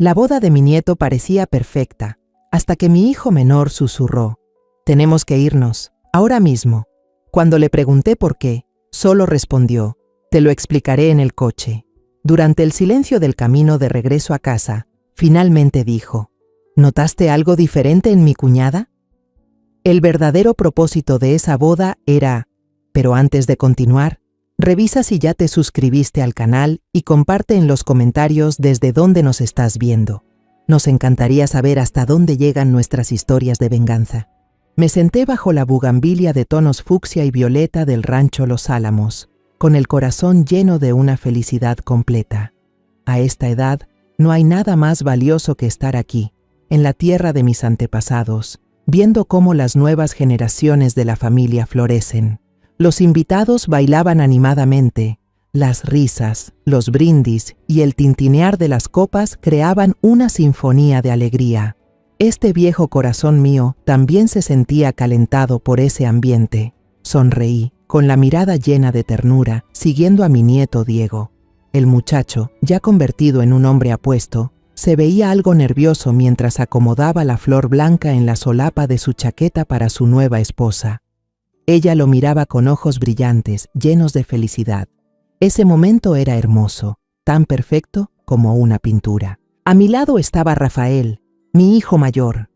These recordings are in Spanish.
La boda de mi nieto parecía perfecta, hasta que mi hijo menor susurró: «Tenemos que irnos, ahora mismo». Cuando le pregunté por qué, solo respondió: «Te lo explicaré en el coche». Durante el silencio del camino de regreso a casa, finalmente dijo: «¿Notaste algo diferente en mi cuñada?». El verdadero propósito de esa boda era: pero antes de continuar, revisa si ya te suscribiste al canal y comparte en los comentarios desde dónde nos estás viendo. Nos encantaría saber hasta dónde llegan nuestras historias de venganza. Me senté bajo la bugambilia de tonos fucsia y violeta del rancho Los Álamos, con el corazón lleno de una felicidad completa. A esta edad, no hay nada más valioso que estar aquí, en la tierra de mis antepasados, viendo cómo las nuevas generaciones de la familia florecen. Los invitados bailaban animadamente. Las risas, los brindis y el tintinear de las copas creaban una sinfonía de alegría. Este viejo corazón mío también se sentía calentado por ese ambiente. Sonreí, con la mirada llena de ternura, siguiendo a mi nieto Diego. El muchacho, ya convertido en un hombre apuesto, se veía algo nervioso mientras acomodaba la flor blanca en la solapa de su chaqueta para su nueva esposa. Ella lo miraba con ojos brillantes, llenos de felicidad. Ese momento era hermoso, tan perfecto como una pintura. A mi lado estaba Rafael, mi hijo mayor.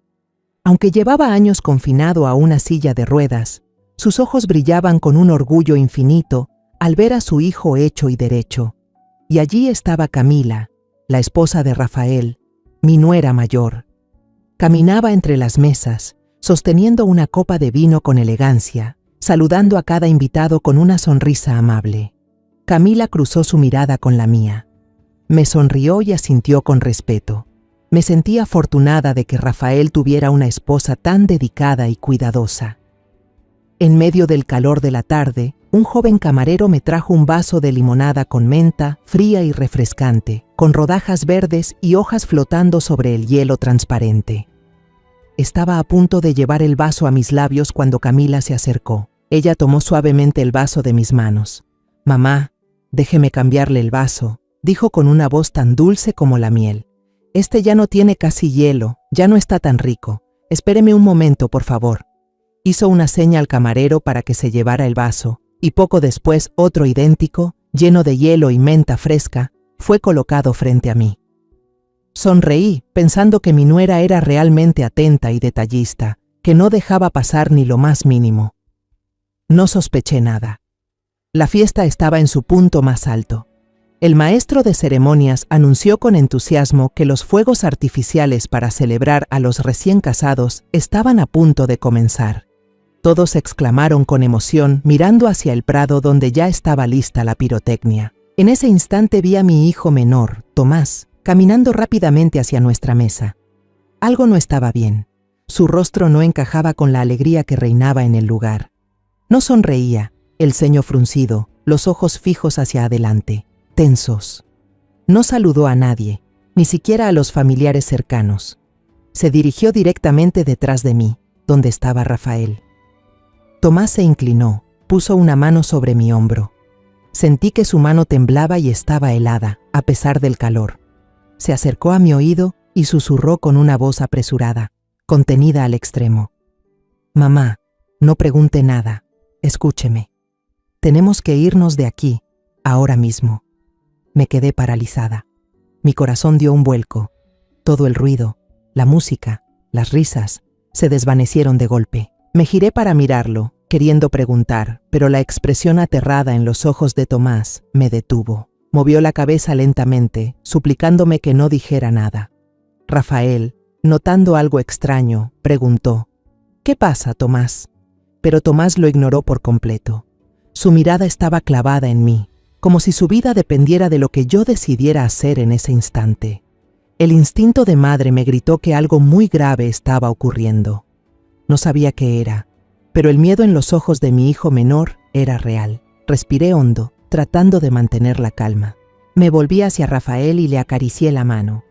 Aunque llevaba años confinado a una silla de ruedas, sus ojos brillaban con un orgullo infinito al ver a su hijo hecho y derecho. Y allí estaba Camila, la esposa de Rafael, mi nuera mayor. Caminaba entre las mesas, sosteniendo una copa de vino con elegancia, saludando a cada invitado con una sonrisa amable. Camila cruzó su mirada con la mía. Me sonrió y asintió con respeto. Me sentí afortunada de que Rafael tuviera una esposa tan dedicada y cuidadosa. En medio del calor de la tarde, un joven camarero me trajo un vaso de limonada con menta, fría y refrescante, con rodajas verdes y hojas flotando sobre el hielo transparente. Estaba a punto de llevar el vaso a mis labios cuando Camila se acercó. Ella tomó suavemente el vaso de mis manos. «Mamá, déjeme cambiarle el vaso», dijo con una voz tan dulce como la miel. «Este ya no tiene casi hielo, ya no está tan rico. Espéreme un momento, por favor». Hizo una seña al camarero para que se llevara el vaso, y poco después otro idéntico, lleno de hielo y menta fresca, fue colocado frente a mí. Sonreí, pensando que mi nuera era realmente atenta y detallista, que no dejaba pasar ni lo más mínimo. No sospeché nada. La fiesta estaba en su punto más alto. El maestro de ceremonias anunció con entusiasmo que los fuegos artificiales para celebrar a los recién casados estaban a punto de comenzar. Todos exclamaron con emoción mirando hacia el prado donde ya estaba lista la pirotecnia. En ese instante vi a mi hijo menor, Tomás, caminando rápidamente hacia nuestra mesa. Algo no estaba bien. Su rostro no encajaba con la alegría que reinaba en el lugar. No sonreía, el ceño fruncido, los ojos fijos hacia adelante, tensos. No saludó a nadie, ni siquiera a los familiares cercanos. Se dirigió directamente detrás de mí, donde estaba Rafael. Tomás se inclinó, puso una mano sobre mi hombro. Sentí que su mano temblaba y estaba helada, a pesar del calor. Se acercó a mi oído y susurró con una voz apresurada, contenida al extremo. «Mamá, no pregunte nada, escúcheme. Tenemos que irnos de aquí, ahora mismo». Me quedé paralizada. Mi corazón dio un vuelco. Todo el ruido, la música, las risas, se desvanecieron de golpe. Me giré para mirarlo, queriendo preguntar, pero la expresión aterrada en los ojos de Tomás me detuvo. Movió la cabeza lentamente, suplicándome que no dijera nada. Rafael, notando algo extraño, preguntó: «¿Qué pasa, Tomás?». Pero Tomás lo ignoró por completo. Su mirada estaba clavada en mí, como si su vida dependiera de lo que yo decidiera hacer en ese instante. El instinto de madre me gritó que algo muy grave estaba ocurriendo. No sabía qué era, pero el miedo en los ojos de mi hijo menor era real. Respiré hondo, tratando de mantener la calma. Me volví hacia Rafael y le acaricié la mano.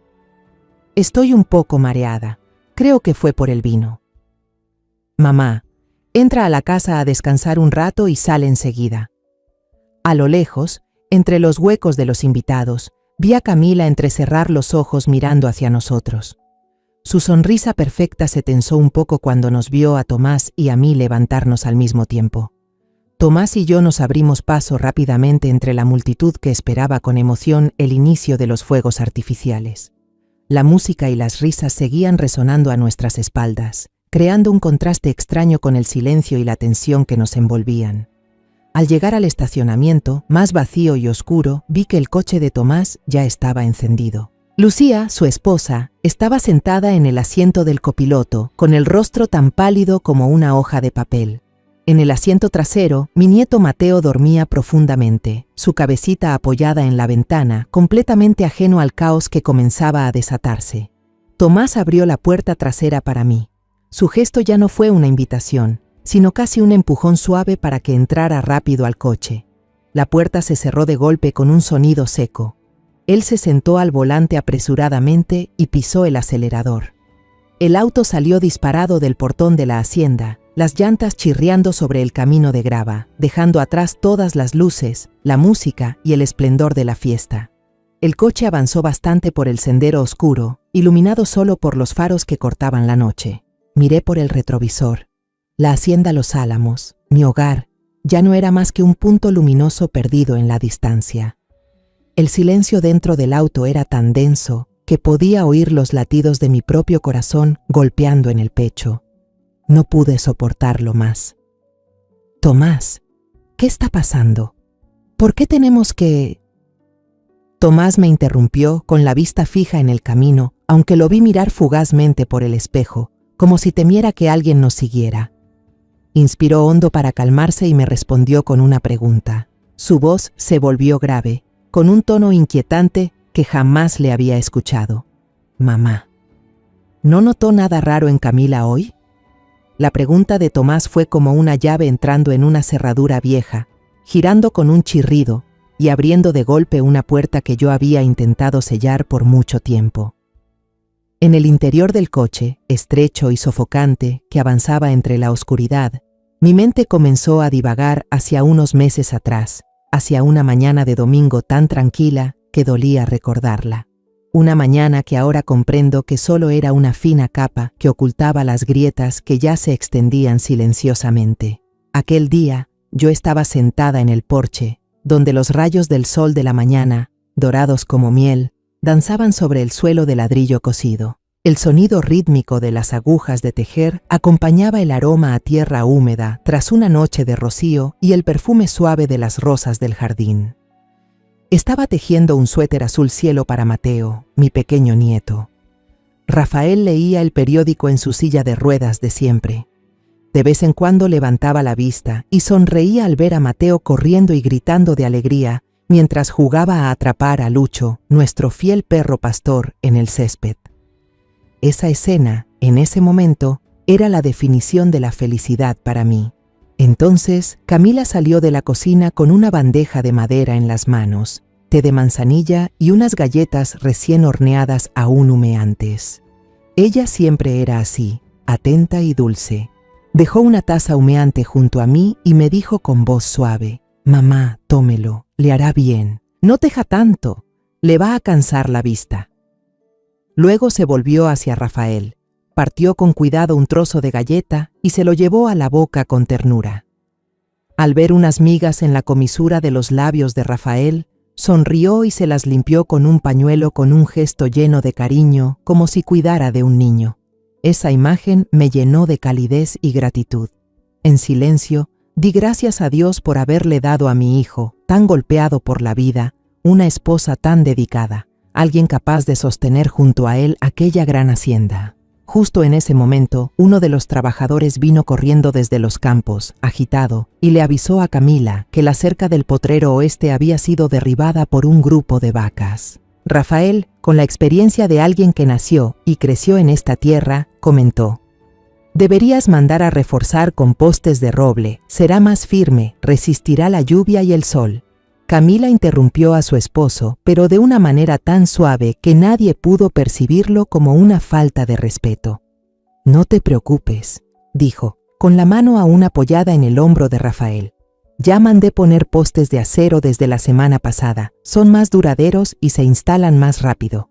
«Estoy un poco mareada. Creo que fue por el vino». «Mamá, entra a la casa a descansar un rato y sale enseguida». A lo lejos, entre los huecos de los invitados, Vi a Camila entrecerrar los ojos mirando hacia nosotros. Su sonrisa perfecta se tensó un poco cuando nos vio a Tomás y a mí levantarnos al mismo tiempo. Tomás y yo nos abrimos paso rápidamente entre la multitud que esperaba con emoción el inicio de los fuegos artificiales. La música y las risas seguían resonando a nuestras espaldas, creando un contraste extraño con el silencio y la tensión que nos envolvían. Al llegar al estacionamiento, más vacío y oscuro, vi que el coche de Tomás ya estaba encendido. Lucía, su esposa, estaba sentada en el asiento del copiloto, con el rostro tan pálido como una hoja de papel. En el asiento trasero, mi nieto Mateo dormía profundamente, su cabecita apoyada en la ventana, completamente ajeno al caos que comenzaba a desatarse. Tomás abrió la puerta trasera para mí. Su gesto ya no fue una invitación, sino casi un empujón suave para que entrara rápido al coche. La puerta se cerró de golpe con un sonido seco. Él se sentó al volante apresuradamente y pisó el acelerador. El auto salió disparado del portón de la hacienda, las llantas chirriando sobre el camino de grava, dejando atrás todas las luces, la música y el esplendor de la fiesta. El coche avanzó bastante por el sendero oscuro, iluminado solo por los faros que cortaban la noche. Miré por el retrovisor. La hacienda Los Álamos, mi hogar, ya no era más que un punto luminoso perdido en la distancia. El silencio dentro del auto era tan denso que podía oír los latidos de mi propio corazón golpeando en el pecho. No pude soportarlo más. Tomás, ¿qué está pasando? ¿Por qué tenemos que...? Tomás me interrumpió con la vista fija en el camino, aunque lo vi mirar fugazmente por el espejo, como si temiera que alguien nos siguiera. Inspiró hondo para calmarse y me respondió con una pregunta. Su voz se volvió grave, con un tono inquietante que jamás le había escuchado. Mamá. ¿No notó nada raro en Camila hoy? La pregunta de Tomás fue como una llave entrando en una cerradura vieja, girando con un chirrido y abriendo de golpe una puerta que yo había intentado sellar por mucho tiempo. En el interior del coche, estrecho y sofocante, que avanzaba entre la oscuridad, mi mente comenzó a divagar hacia unos meses atrás, hacia una mañana de domingo tan tranquila que dolía recordarla. Una mañana que ahora comprendo que solo era una fina capa que ocultaba las grietas que ya se extendían silenciosamente. Aquel día, yo estaba sentada en el porche, donde los rayos del sol de la mañana, dorados como miel, danzaban sobre el suelo de ladrillo cocido. El sonido rítmico de las agujas de tejer acompañaba el aroma a tierra húmeda tras una noche de rocío y el perfume suave de las rosas del jardín. Estaba tejiendo un suéter azul cielo para Mateo, mi pequeño nieto. Rafael leía el periódico en su silla de ruedas de siempre. De vez en cuando levantaba la vista y sonreía al ver a Mateo corriendo y gritando de alegría mientras jugaba a atrapar a Lucho, nuestro fiel perro pastor, en el césped. Esa escena, en ese momento, era la definición de la felicidad para mí. Entonces, Camila salió de la cocina con una bandeja de madera en las manos, té de manzanilla y unas galletas recién horneadas aún humeantes. Ella siempre era así, atenta y dulce. Dejó una taza humeante junto a mí y me dijo con voz suave: «Mamá, tómelo, le hará bien. No teja tanto, le va a cansar la vista». Luego se volvió hacia Rafael. Partió con cuidado un trozo de galleta y se lo llevó a la boca con ternura. Al ver unas migas en la comisura de los labios de Rafael, sonrió y se las limpió con un pañuelo con un gesto lleno de cariño, como si cuidara de un niño. Esa imagen me llenó de calidez y gratitud. En silencio, di gracias a Dios por haberle dado a mi hijo, tan golpeado por la vida, una esposa tan dedicada, alguien capaz de sostener junto a él aquella gran hacienda. Justo en ese momento, uno de los trabajadores vino corriendo desde los campos, agitado, y le avisó a Camila que la cerca del potrero oeste había sido derribada por un grupo de vacas. Rafael, con la experiencia de alguien que nació y creció en esta tierra, comentó: «Deberías mandar a reforzar con postes de roble, será más firme, resistirá la lluvia y el sol». Camila interrumpió a su esposo, pero de una manera tan suave que nadie pudo percibirlo como una falta de respeto. «No te preocupes», dijo, con la mano aún apoyada en el hombro de Rafael. Ya mandé poner postes de acero desde la semana pasada. Son más duraderos y se instalan más rápido.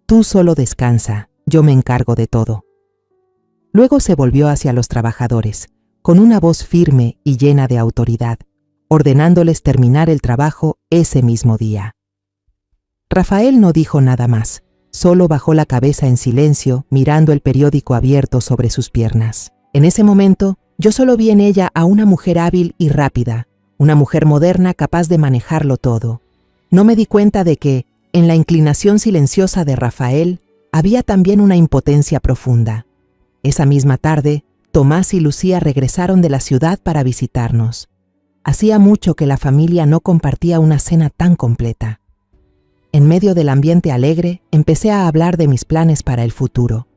Tú solo descansa, yo me encargo de todo. Luego se volvió hacia los trabajadores, con una voz firme y llena de autoridad, ordenándoles terminar el trabajo ese mismo día. Rafael no dijo nada más, solo bajó la cabeza en silencio, mirando el periódico abierto sobre sus piernas. En ese momento, yo solo vi en ella a una mujer hábil y rápida, una mujer moderna capaz de manejarlo todo. No me di cuenta de que, en la inclinación silenciosa de Rafael, había también una impotencia profunda. Esa misma tarde, Tomás y Lucía regresaron de la ciudad para visitarnos. Hacía mucho que la familia no compartía una cena tan completa. En medio del ambiente alegre, empecé a hablar de mis planes para el futuro.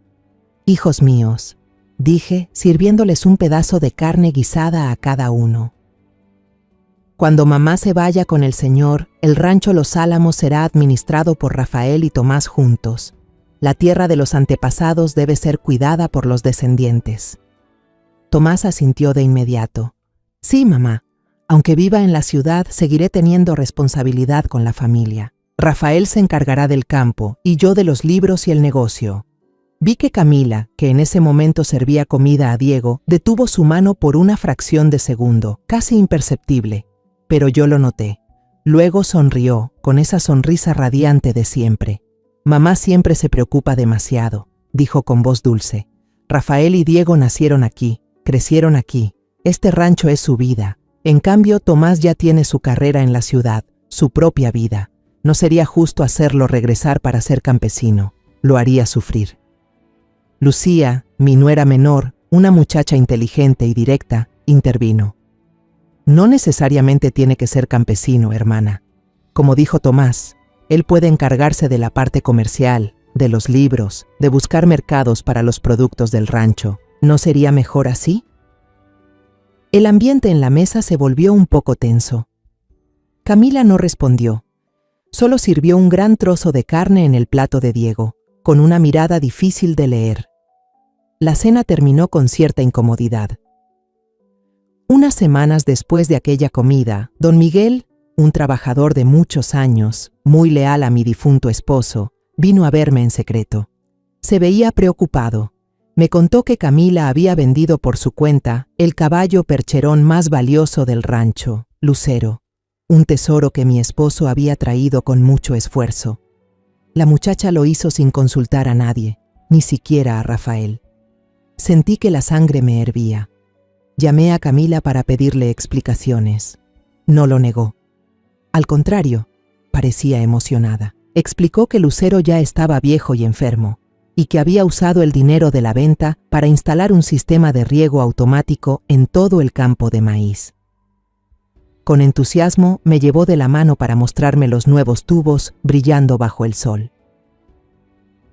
«Hijos míos», dije, sirviéndoles un pedazo de carne guisada a cada uno. «Cuando mamá se vaya con el Señor, el rancho Los Álamos será administrado por Rafael y Tomás juntos. La tierra de los antepasados debe ser cuidada por los descendientes». Tomás asintió de inmediato. «Sí, mamá. Aunque viva en la ciudad, seguiré teniendo responsabilidad con la familia. Rafael se encargará del campo y yo de los libros y el negocio». Vi que Camila, que en ese momento servía comida a Diego, detuvo su mano por una fracción de segundo, casi imperceptible, pero yo lo noté. Luego sonrió, con esa sonrisa radiante de siempre. «Mamá siempre se preocupa demasiado», dijo con voz dulce. «Rafael y Diego nacieron aquí, crecieron aquí. Este rancho es su vida. En cambio, Tomás ya tiene su carrera en la ciudad, su propia vida. No sería justo hacerlo regresar para ser campesino. Lo haría sufrir». Lucía, mi nuera menor, una muchacha inteligente y directa, intervino. «No necesariamente tiene que ser campesino, hermana. Como dijo Tomás, él puede encargarse de la parte comercial, de los libros, de buscar mercados para los productos del rancho. ¿No sería mejor así?» El ambiente en la mesa se volvió un poco tenso. Camila no respondió. Solo sirvió un gran trozo de carne en el plato de Diego, con una mirada difícil de leer. La cena terminó con cierta incomodidad. Unas semanas después de aquella comida, don Miguel, un trabajador de muchos años, muy leal a mi difunto esposo, vino a verme en secreto. Se veía preocupado. Me contó que Camila había vendido por su cuenta el caballo percherón más valioso del rancho, Lucero, un tesoro que mi esposo había traído con mucho esfuerzo. La muchacha lo hizo sin consultar a nadie, ni siquiera a Rafael. Sentí que la sangre me hervía. Llamé a Camila para pedirle explicaciones. No lo negó. Al contrario, parecía emocionada. Explicó que Lucero ya estaba viejo y enfermo, y que había usado el dinero de la venta para instalar un sistema de riego automático en todo el campo de maíz. Con entusiasmo me llevó de la mano para mostrarme los nuevos tubos brillando bajo el sol.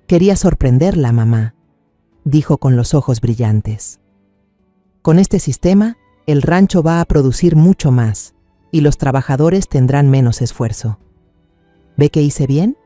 «Quería sorprenderla, mamá», dijo con los ojos brillantes. «Con este sistema, el rancho va a producir mucho más y los trabajadores tendrán menos esfuerzo. ¿Ve que hice bien?».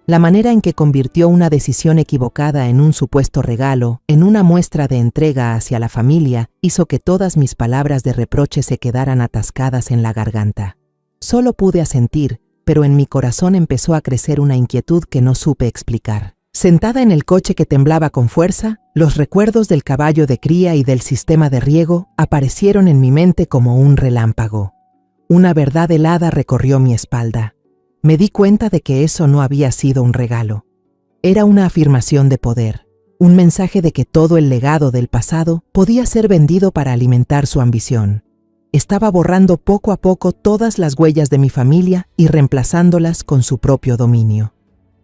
La manera en que convirtió una decisión equivocada en un supuesto regalo, en una muestra de entrega hacia la familia, hizo que todas mis palabras de reproche se quedaran atascadas en la garganta. Solo pude asentir, pero en mi corazón empezó a crecer una inquietud que no supe explicar. Sentada en el coche que temblaba con fuerza, los recuerdos del caballo de cría y del sistema de riego aparecieron en mi mente como un relámpago. Una verdad helada recorrió mi espalda. Me di cuenta de que eso no había sido un regalo. Era una afirmación de poder, un mensaje de que todo el legado del pasado podía ser vendido para alimentar su ambición. Estaba borrando poco a poco todas las huellas de mi familia y reemplazándolas con su propio dominio.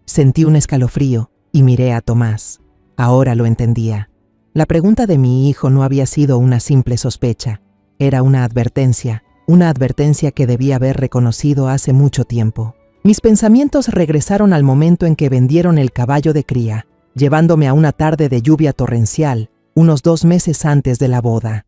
Sentí un escalofrío y miré a Tomás. Ahora lo entendía. La pregunta de mi hijo no había sido una simple sospecha. Era una advertencia que debía haber reconocido hace mucho tiempo. Mis pensamientos regresaron al momento en que vendieron el caballo de cría, llevándome a una tarde de lluvia torrencial, unos 2 meses antes de la boda.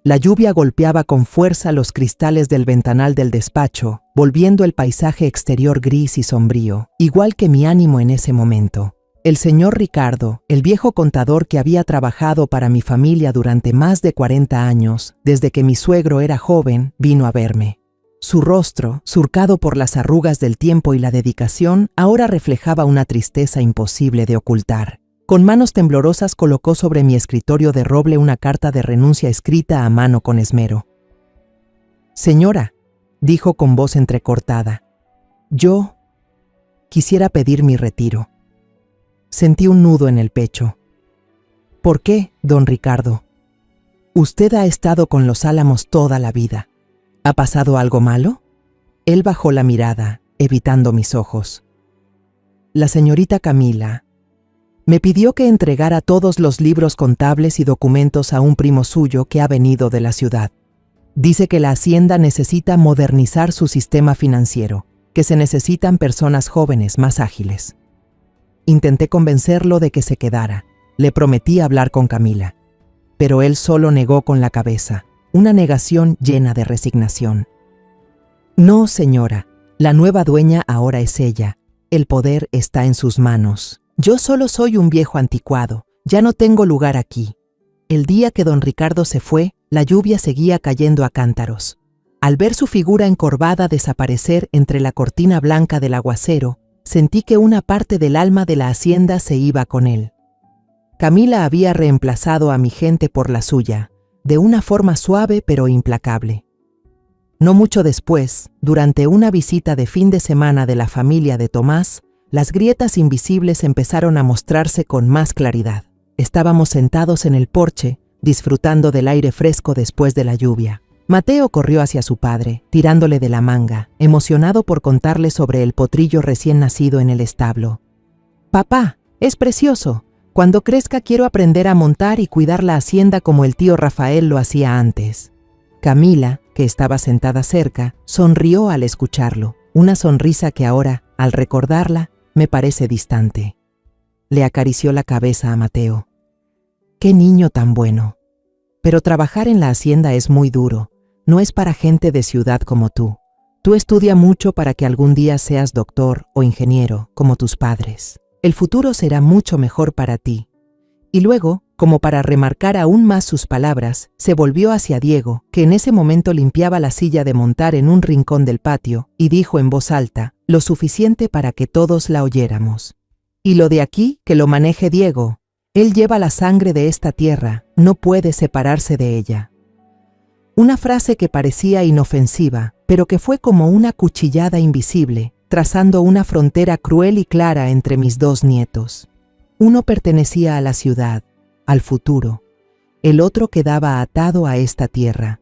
La lluvia golpeaba con fuerza los cristales del ventanal del despacho, volviendo el paisaje exterior gris y sombrío, igual que mi ánimo en ese momento. El señor Ricardo, el viejo contador que había trabajado para mi familia durante más de 40 años, desde que mi suegro era joven, vino a verme. Su rostro, surcado por las arrugas del tiempo y la dedicación, ahora reflejaba una tristeza imposible de ocultar. Con manos temblorosas colocó sobre mi escritorio de roble una carta de renuncia escrita a mano con esmero. «Señora», dijo con voz entrecortada, «yo quisiera pedir mi retiro». Sentí un nudo en el pecho. «¿Por qué, don Ricardo? Usted ha estado con los Álamos toda la vida. ¿Ha pasado algo malo?». Él bajó la mirada, evitando mis ojos. «La señorita Camila me pidió que entregara todos los libros contables y documentos a un primo suyo que ha venido de la ciudad. Dice que la hacienda necesita modernizar su sistema financiero, que se necesitan personas jóvenes más ágiles». Intenté convencerlo de que se quedara. Le prometí hablar con Camila. Pero él solo negó con la cabeza, una negación llena de resignación. «No, señora, la nueva dueña ahora es ella. El poder está en sus manos. Yo solo soy un viejo anticuado, ya no tengo lugar aquí». El día que don Ricardo se fue, la lluvia seguía cayendo a cántaros. Al ver su figura encorvada desaparecer entre la cortina blanca del aguacero, sentí que una parte del alma de la hacienda se iba con él. Camila había reemplazado a mi gente por la suya, de una forma suave pero implacable. No mucho después, durante una visita de fin de semana de la familia de Tomás, las grietas invisibles empezaron a mostrarse con más claridad. Estábamos sentados en el porche, disfrutando del aire fresco después de la lluvia. Mateo corrió hacia su padre, tirándole de la manga, emocionado por contarle sobre el potrillo recién nacido en el establo. «Papá, es precioso. Cuando crezca quiero aprender a montar y cuidar la hacienda como el tío Rafael lo hacía antes». Camila, que estaba sentada cerca, sonrió al escucharlo, una sonrisa que ahora, al recordarla, me parece distante. Le acarició la cabeza a Mateo. «Qué niño tan bueno. Pero trabajar en la hacienda es muy duro. No es para gente de ciudad como tú. Tú estudia mucho para que algún día seas doctor o ingeniero, como tus padres. El futuro será mucho mejor para ti». Y luego, como para remarcar aún más sus palabras, se volvió hacia Diego, que en ese momento limpiaba la silla de montar en un rincón del patio, y dijo en voz alta, lo suficiente para que todos la oyéramos: «Y lo de aquí, que lo maneje Diego. Él lleva la sangre de esta tierra, no puede separarse de ella». Una frase que parecía inofensiva, pero que fue como una cuchillada invisible, trazando una frontera cruel y clara entre mis dos nietos. Uno pertenecía a la ciudad, al futuro. El otro quedaba atado a esta tierra.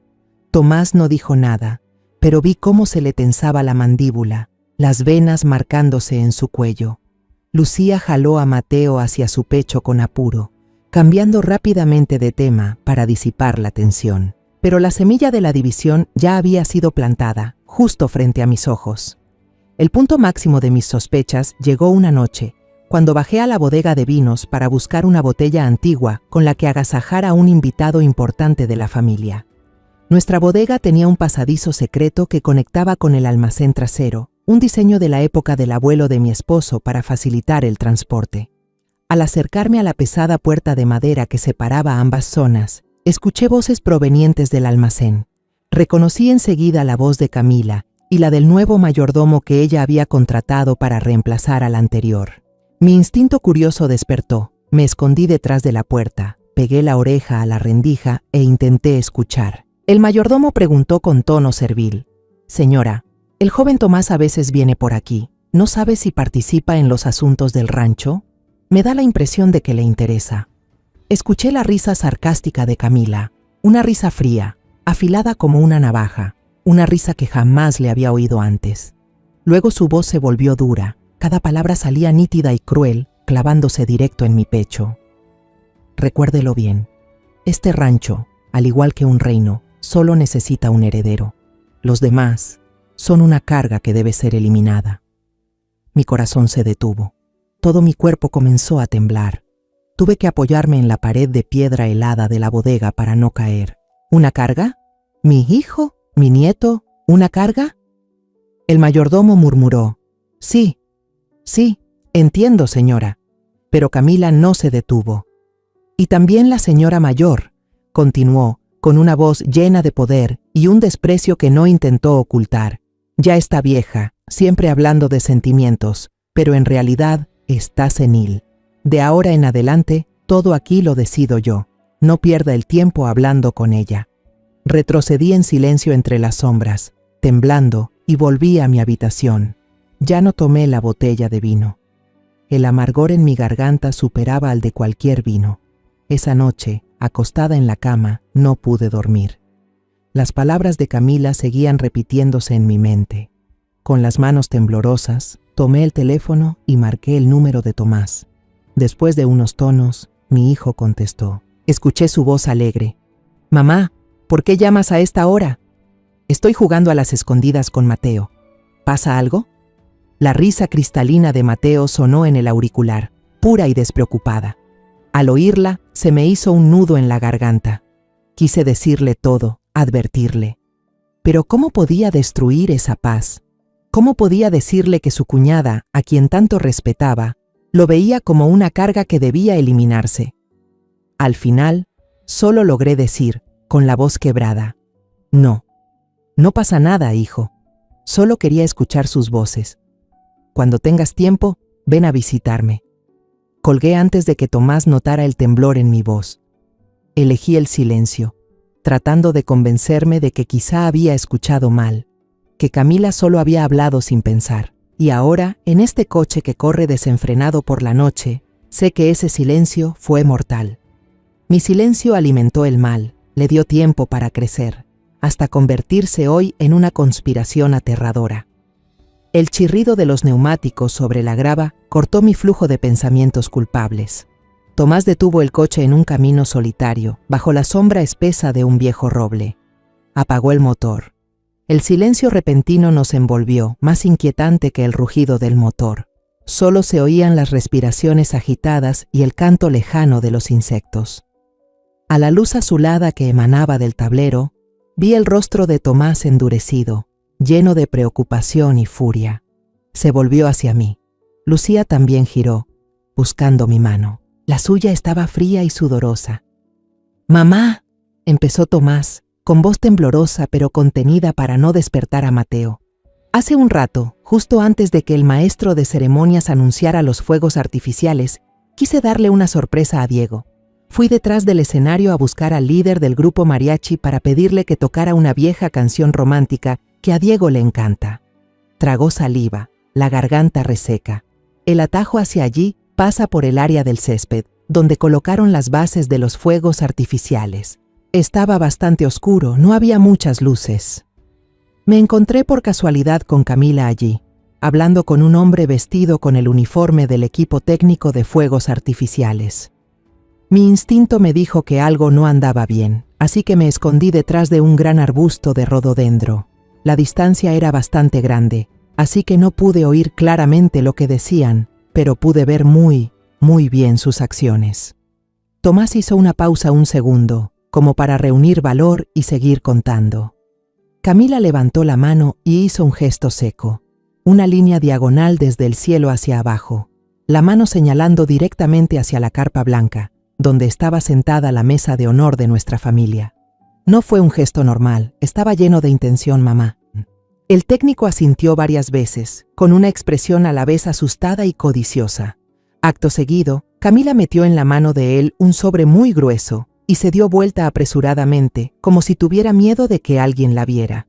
Tomás no dijo nada, pero vi cómo se le tensaba la mandíbula, las venas marcándose en su cuello. Lucía jaló a Mateo hacia su pecho con apuro, cambiando rápidamente de tema para disipar la tensión. Pero la semilla de la división ya había sido plantada, justo frente a mis ojos. El punto máximo de mis sospechas llegó una noche, cuando bajé a la bodega de vinos para buscar una botella antigua con la que agasajar a un invitado importante de la familia. Nuestra bodega tenía un pasadizo secreto que conectaba con el almacén trasero, un diseño de la época del abuelo de mi esposo para facilitar el transporte. Al acercarme a la pesada puerta de madera que separaba ambas zonas, escuché voces provenientes del almacén. Reconocí enseguida la voz de Camila y la del nuevo mayordomo que ella había contratado para reemplazar al anterior. Mi instinto curioso despertó. Me escondí detrás de la puerta, pegué la oreja a la rendija e intenté escuchar. El mayordomo preguntó con tono servil: «Señora, el joven Tomás a veces viene por aquí. ¿No sabe si participa en los asuntos del rancho? Me da la impresión de que le interesa». Escuché la risa sarcástica de Camila, una risa fría, afilada como una navaja, una risa que jamás le había oído antes. Luego su voz se volvió dura, cada palabra salía nítida y cruel, clavándose directo en mi pecho. «Recuérdelo bien, este rancho, al igual que un reino, solo necesita un heredero. Los demás son una carga que debe ser eliminada». Mi corazón se detuvo. Todo mi cuerpo comenzó a temblar. Tuve que apoyarme en la pared de piedra helada de la bodega para no caer. ¿Una carga? ¿Mi hijo? ¿Mi nieto? ¿Una carga? El mayordomo murmuró: «Sí, entiendo, señora. Pero Camila no se detuvo. Y también la señora mayor, continuó, con una voz llena de poder y un desprecio que no intentó ocultar. Ya está vieja, siempre hablando de sentimientos, pero en realidad está senil. De ahora en adelante, todo aquí lo decido yo. No pierda el tiempo hablando con ella. Retrocedí en silencio entre las sombras, temblando, y volví a mi habitación. Ya no tomé la botella de vino. El amargor en mi garganta superaba al de cualquier vino. Esa noche, acostada en la cama, no pude dormir. Las palabras de Camila seguían repitiéndose en mi mente. Con las manos temblorosas, tomé el teléfono y marqué el número de Tomás. Después de unos tonos, mi hijo contestó. Escuché su voz alegre. «Mamá, ¿por qué llamas a esta hora?» «Estoy jugando a las escondidas con Mateo. ¿Pasa algo?» La risa cristalina de Mateo sonó en el auricular, pura y despreocupada. Al oírla, se me hizo un nudo en la garganta. Quise decirle todo, advertirle. Pero ¿cómo podía destruir esa paz? ¿Cómo podía decirle que su cuñada, a quien tanto respetaba, lo veía como una carga que debía eliminarse? Al final, solo logré decir, con la voz quebrada, «No, no pasa nada, hijo. Solo quería escuchar sus voces. Cuando tengas tiempo, ven a visitarme». Colgué antes de que Tomás notara el temblor en mi voz. Elegí el silencio, tratando de convencerme de que quizá había escuchado mal, que Camila solo había hablado sin pensar. Y ahora, en este coche que corre desenfrenado por la noche, sé que ese silencio fue mortal. Mi silencio alimentó el mal, le dio tiempo para crecer, hasta convertirse hoy en una conspiración aterradora. El chirrido de los neumáticos sobre la grava cortó mi flujo de pensamientos culpables. Tomás detuvo el coche en un camino solitario, bajo la sombra espesa de un viejo roble. Apagó el motor. El silencio repentino nos envolvió, más inquietante que el rugido del motor. Solo se oían las respiraciones agitadas y el canto lejano de los insectos. A la luz azulada que emanaba del tablero, vi el rostro de Tomás endurecido, lleno de preocupación y furia. Se volvió hacia mí. Lucía también giró, buscando mi mano. La suya estaba fría y sudorosa. «Mamá», empezó Tomás, con voz temblorosa pero contenida para no despertar a Mateo. «Hace un rato, justo antes de que el maestro de ceremonias anunciara los fuegos artificiales, quise darle una sorpresa a Diego. Fui detrás del escenario a buscar al líder del grupo mariachi para pedirle que tocara una vieja canción romántica que a Diego le encanta». Tragó saliva, la garganta reseca. El atajo hacia allí pasa por el área del césped, donde colocaron las bases de los fuegos artificiales. Estaba bastante oscuro, no había muchas luces. Me encontré por casualidad con Camila allí, hablando con un hombre vestido con el uniforme del equipo técnico de fuegos artificiales. Mi instinto me dijo que algo no andaba bien, así que me escondí detrás de un gran arbusto de rododendro. La distancia era bastante grande, así que no pude oír claramente lo que decían, pero pude ver muy bien sus acciones. Tomás hizo una pausa un segundo, como para reunir valor y seguir contando. Camila levantó la mano y hizo un gesto seco, una línea diagonal desde el cielo hacia abajo, la mano señalando directamente hacia la carpa blanca, donde estaba sentada la mesa de honor de nuestra familia. No fue un gesto normal, estaba lleno de intención, mamá. El técnico asintió varias veces, con una expresión a la vez asustada y codiciosa. Acto seguido, Camila metió en la mano de él un sobre muy grueso y se dio vuelta apresuradamente, como si tuviera miedo de que alguien la viera.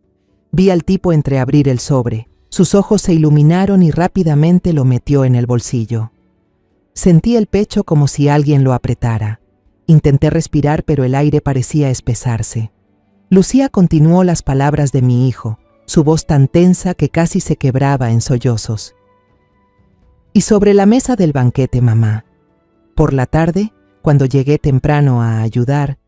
Vi al tipo entreabrir el sobre. Sus ojos se iluminaron y rápidamente lo metió en el bolsillo. Sentí el pecho como si alguien lo apretara. Intenté respirar, pero el aire parecía espesarse. Lucía continuó las palabras de mi hijo, su voz tan tensa que casi se quebraba en sollozos. Y sobre la mesa del banquete, mamá. Por la tarde, cuando llegué temprano a ayudar,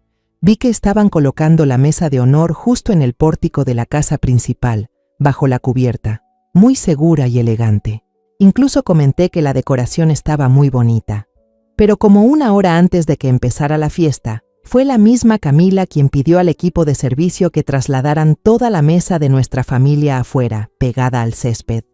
vi que estaban colocando la mesa de honor justo en el pórtico de la casa principal, bajo la cubierta, muy segura y elegante. Incluso comenté que la decoración estaba muy bonita. Pero como una hora antes de que empezara la fiesta, fue la misma Camila quien pidió al equipo de servicio que trasladaran toda la mesa de nuestra familia afuera, pegada al césped.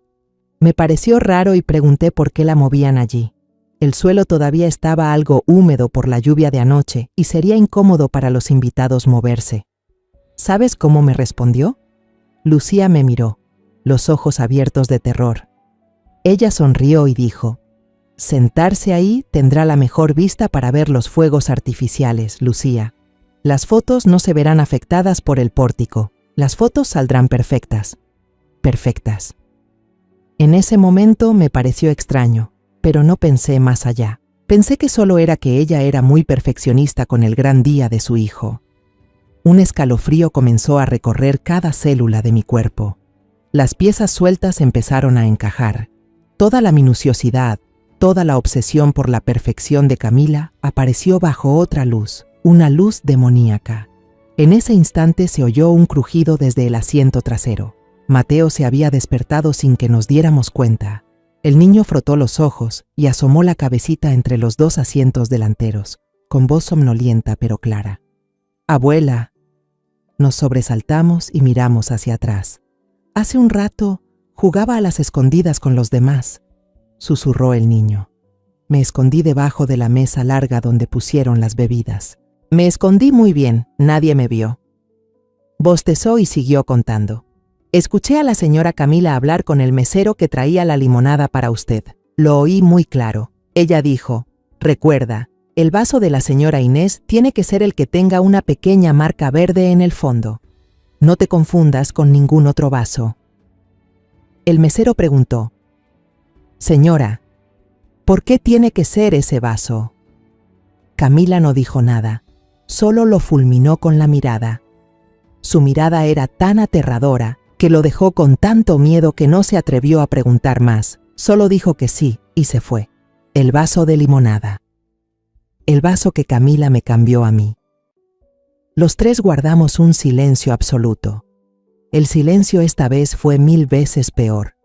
Me pareció raro y pregunté por qué la movían allí. El suelo todavía estaba algo húmedo por la lluvia de anoche y sería incómodo para los invitados moverse. ¿Sabes cómo me respondió? Lucía me miró, los ojos abiertos de terror. Ella sonrió y dijo: «Sentarse ahí tendrá la mejor vista para ver los fuegos artificiales, Lucía. Las fotos no se verán afectadas por el pórtico. Las fotos saldrán perfectas». Perfectas. En ese momento me pareció extraño, pero no pensé más allá. Pensé que solo era que ella era muy perfeccionista con el gran día de su hijo. Un escalofrío comenzó a recorrer cada célula de mi cuerpo. Las piezas sueltas empezaron a encajar. Toda la minuciosidad, toda la obsesión por la perfección de Camila apareció bajo otra luz, una luz demoníaca. En ese instante se oyó un crujido desde el asiento trasero. Mateo se había despertado sin que nos diéramos cuenta. El niño frotó los ojos y asomó la cabecita entre los dos asientos delanteros, con voz somnolienta pero clara. «Abuela». Nos sobresaltamos y miramos hacia atrás. «Hace un rato jugaba a las escondidas con los demás», susurró el niño. Me escondí debajo de la mesa larga donde pusieron las bebidas. Me escondí muy bien, nadie me vio. Bostezó y siguió contando. «Escuché a la señora Camila hablar con el mesero que traía la limonada para usted. Lo oí muy claro. Ella dijo: recuerda, el vaso de la señora Inés tiene que ser el que tenga una pequeña marca verde en el fondo. No te confundas con ningún otro vaso». El mesero preguntó: «Señora, ¿por qué tiene que ser ese vaso?». Camila no dijo nada, solo lo fulminó con la mirada. Su mirada era tan aterradora que lo dejó con tanto miedo que no se atrevió a preguntar más, solo dijo que sí y se fue. El vaso de limonada. El vaso que Camila me cambió a mí. Los tres guardamos un silencio absoluto. El silencio esta vez fue 1000 veces peor.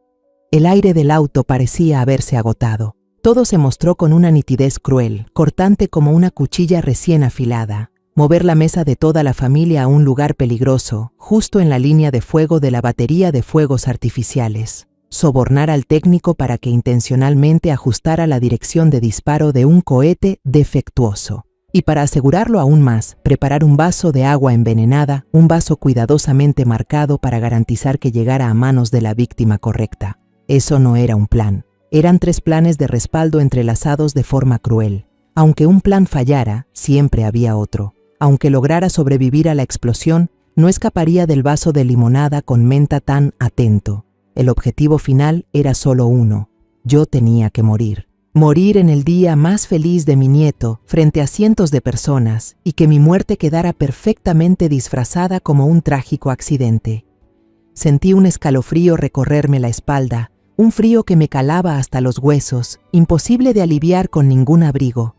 El aire del auto parecía haberse agotado. Todo se mostró con una nitidez cruel, cortante como una cuchilla recién afilada. Mover la mesa de toda la familia a un lugar peligroso, justo en la línea de fuego de la batería de fuegos artificiales. Sobornar al técnico para que intencionalmente ajustara la dirección de disparo de un cohete defectuoso. Y para asegurarlo aún más, preparar un vaso de agua envenenada, un vaso cuidadosamente marcado para garantizar que llegara a manos de la víctima correcta. Eso no era un plan. Eran 3 planes de respaldo entrelazados de forma cruel. Aunque un plan fallara, siempre había otro. Aunque lograra sobrevivir a la explosión, no escaparía del vaso de limonada con menta tan atento. El objetivo final era solo uno. Yo tenía que morir. Morir en el día más feliz de mi nieto, frente a cientos de personas, y que mi muerte quedara perfectamente disfrazada como un trágico accidente. Sentí un escalofrío recorrerme la espalda, un frío que me calaba hasta los huesos, imposible de aliviar con ningún abrigo.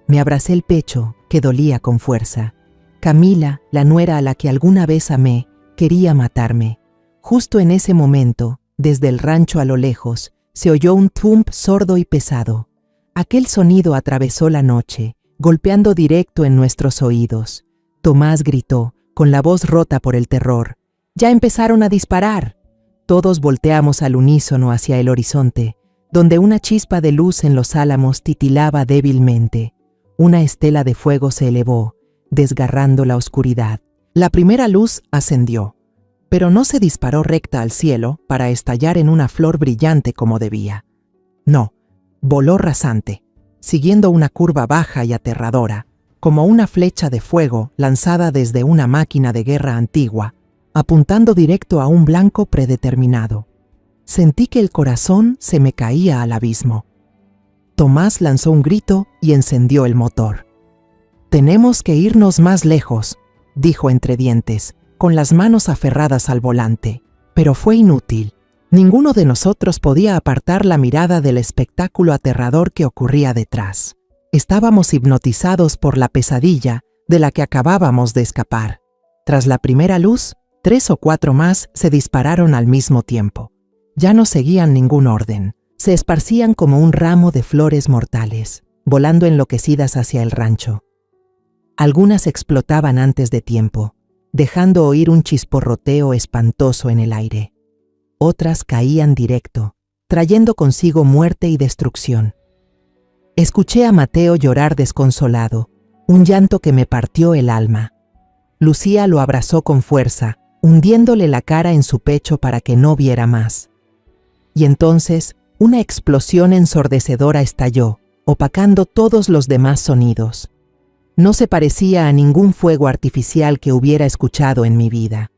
Me abracé el pecho, que dolía con fuerza. Camila, la nuera a la que alguna vez amé, quería matarme. Justo en ese momento, desde el rancho a lo lejos, se oyó un thump sordo y pesado. Aquel sonido atravesó la noche, golpeando directo en nuestros oídos. Tomás gritó, con la voz rota por el terror: «¡Ya empezaron a disparar!». Todos volteamos al unísono hacia el horizonte, donde una chispa de luz en los álamos titilaba débilmente. Una estela de fuego se elevó, desgarrando la oscuridad. La primera luz ascendió, pero no se disparó recta al cielo para estallar en una flor brillante como debía. No, voló rasante, siguiendo una curva baja y aterradora, como una flecha de fuego lanzada desde una máquina de guerra antigua, apuntando directo a un blanco predeterminado. Sentí que el corazón se me caía al abismo. Tomás lanzó un grito y encendió el motor. «Tenemos que irnos más lejos», dijo entre dientes, con las manos aferradas al volante. Pero fue inútil. Ninguno de nosotros podía apartar la mirada del espectáculo aterrador que ocurría detrás. Estábamos hipnotizados por la pesadilla de la que acabábamos de escapar. Tras la primera luz, 3 o 4 más se dispararon al mismo tiempo. Ya no seguían ningún orden. Se esparcían como un ramo de flores mortales, volando enloquecidas hacia el rancho. Algunas explotaban antes de tiempo, dejando oír un chisporroteo espantoso en el aire. Otras caían directo, trayendo consigo muerte y destrucción. Escuché a Mateo llorar desconsolado, un llanto que me partió el alma. Lucía lo abrazó con fuerza, hundiéndole la cara en su pecho para que no viera más. Y entonces, una explosión ensordecedora estalló, opacando todos los demás sonidos. No se parecía a ningún fuego artificial que hubiera escuchado en mi vida.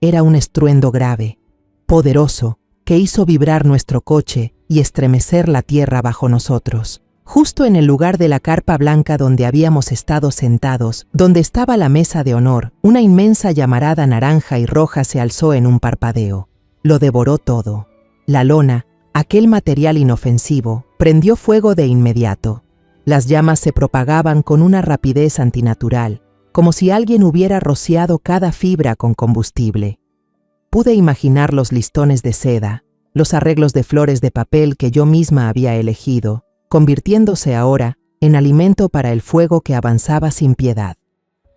Era un estruendo grave, poderoso, que hizo vibrar nuestro coche y estremecer la tierra bajo nosotros. Justo en el lugar de la carpa blanca donde habíamos estado sentados, donde estaba la mesa de honor, una inmensa llamarada naranja y roja se alzó en un parpadeo. Lo devoró todo. La lona, aquel material inofensivo, prendió fuego de inmediato. Las llamas se propagaban con una rapidez antinatural, como si alguien hubiera rociado cada fibra con combustible. Pude imaginar los listones de seda, los arreglos de flores de papel que yo misma había elegido, convirtiéndose ahora en alimento para el fuego que avanzaba sin piedad.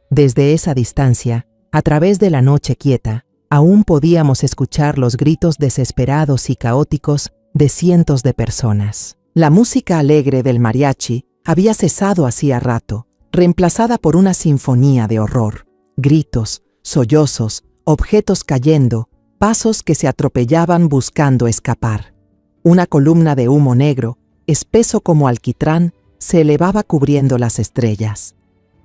Desde esa distancia, a través de la noche quieta, aún podíamos escuchar los gritos desesperados y caóticos de cientos de personas. La música alegre del mariachi había cesado hacía rato, reemplazada por una sinfonía de horror. Gritos, sollozos, objetos cayendo, pasos que se atropellaban buscando escapar. Una columna de humo negro, espeso como alquitrán, se elevaba cubriendo las estrellas.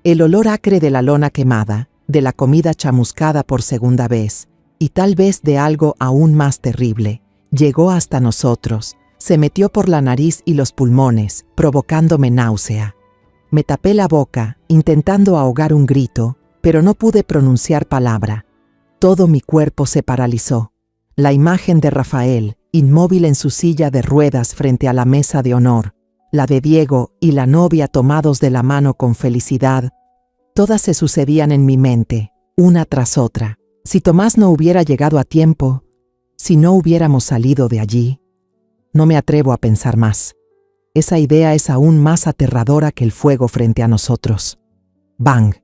El olor acre de la lona quemada, de la comida chamuscada por segunda vez, y tal vez de algo aún más terrible, llegó hasta nosotros, se metió por la nariz y los pulmones, provocándome náusea. Me tapé la boca, intentando ahogar un grito, pero no pude pronunciar palabra. Todo mi cuerpo se paralizó. La imagen de Rafael, inmóvil en su silla de ruedas frente a la mesa de honor, la de Diego y la novia tomados de la mano con felicidad, todas se sucedían en mi mente, una tras otra. Si Tomás no hubiera llegado a tiempo, si no hubiéramos salido de allí, no me atrevo a pensar más. Esa idea es aún más aterradora que el fuego frente a nosotros. ¡Bang!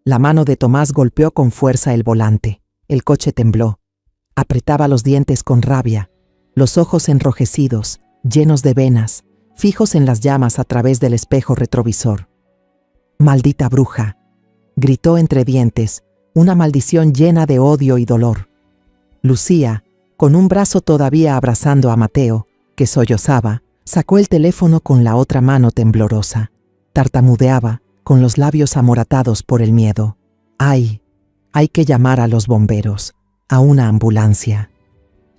La mano de Tomás golpeó con fuerza el volante. El coche tembló. Apretaba los dientes con rabia, los ojos enrojecidos, llenos de venas, fijos en las llamas a través del espejo retrovisor. «¡Maldita bruja!», gritó entre dientes, una maldición llena de odio y dolor. Lucía, con un brazo todavía abrazando a Mateo, que sollozaba, sacó el teléfono con la otra mano temblorosa. Tartamudeaba, con los labios amoratados por el miedo. «¡Ay! Hay que llamar a los bomberos, a una ambulancia».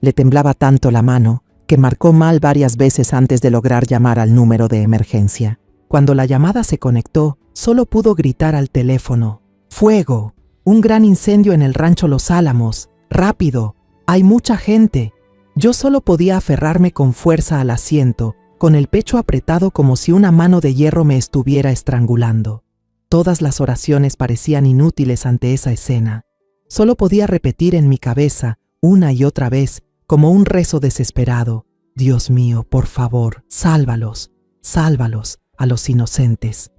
Le temblaba tanto la mano que marcó mal varias veces antes de lograr llamar al número de emergencia. Cuando la llamada se conectó, solo pudo gritar al teléfono: «¡Fuego! Un gran incendio en el rancho Los Álamos. ¡Rápido! Hay mucha gente». Yo solo podía aferrarme con fuerza al asiento, con el pecho apretado como si una mano de hierro me estuviera estrangulando. Todas las oraciones parecían inútiles ante esa escena. Solo podía repetir en mi cabeza, una y otra vez, como un rezo desesperado: «Dios mío, por favor, sálvalos, sálvalos a los inocentes».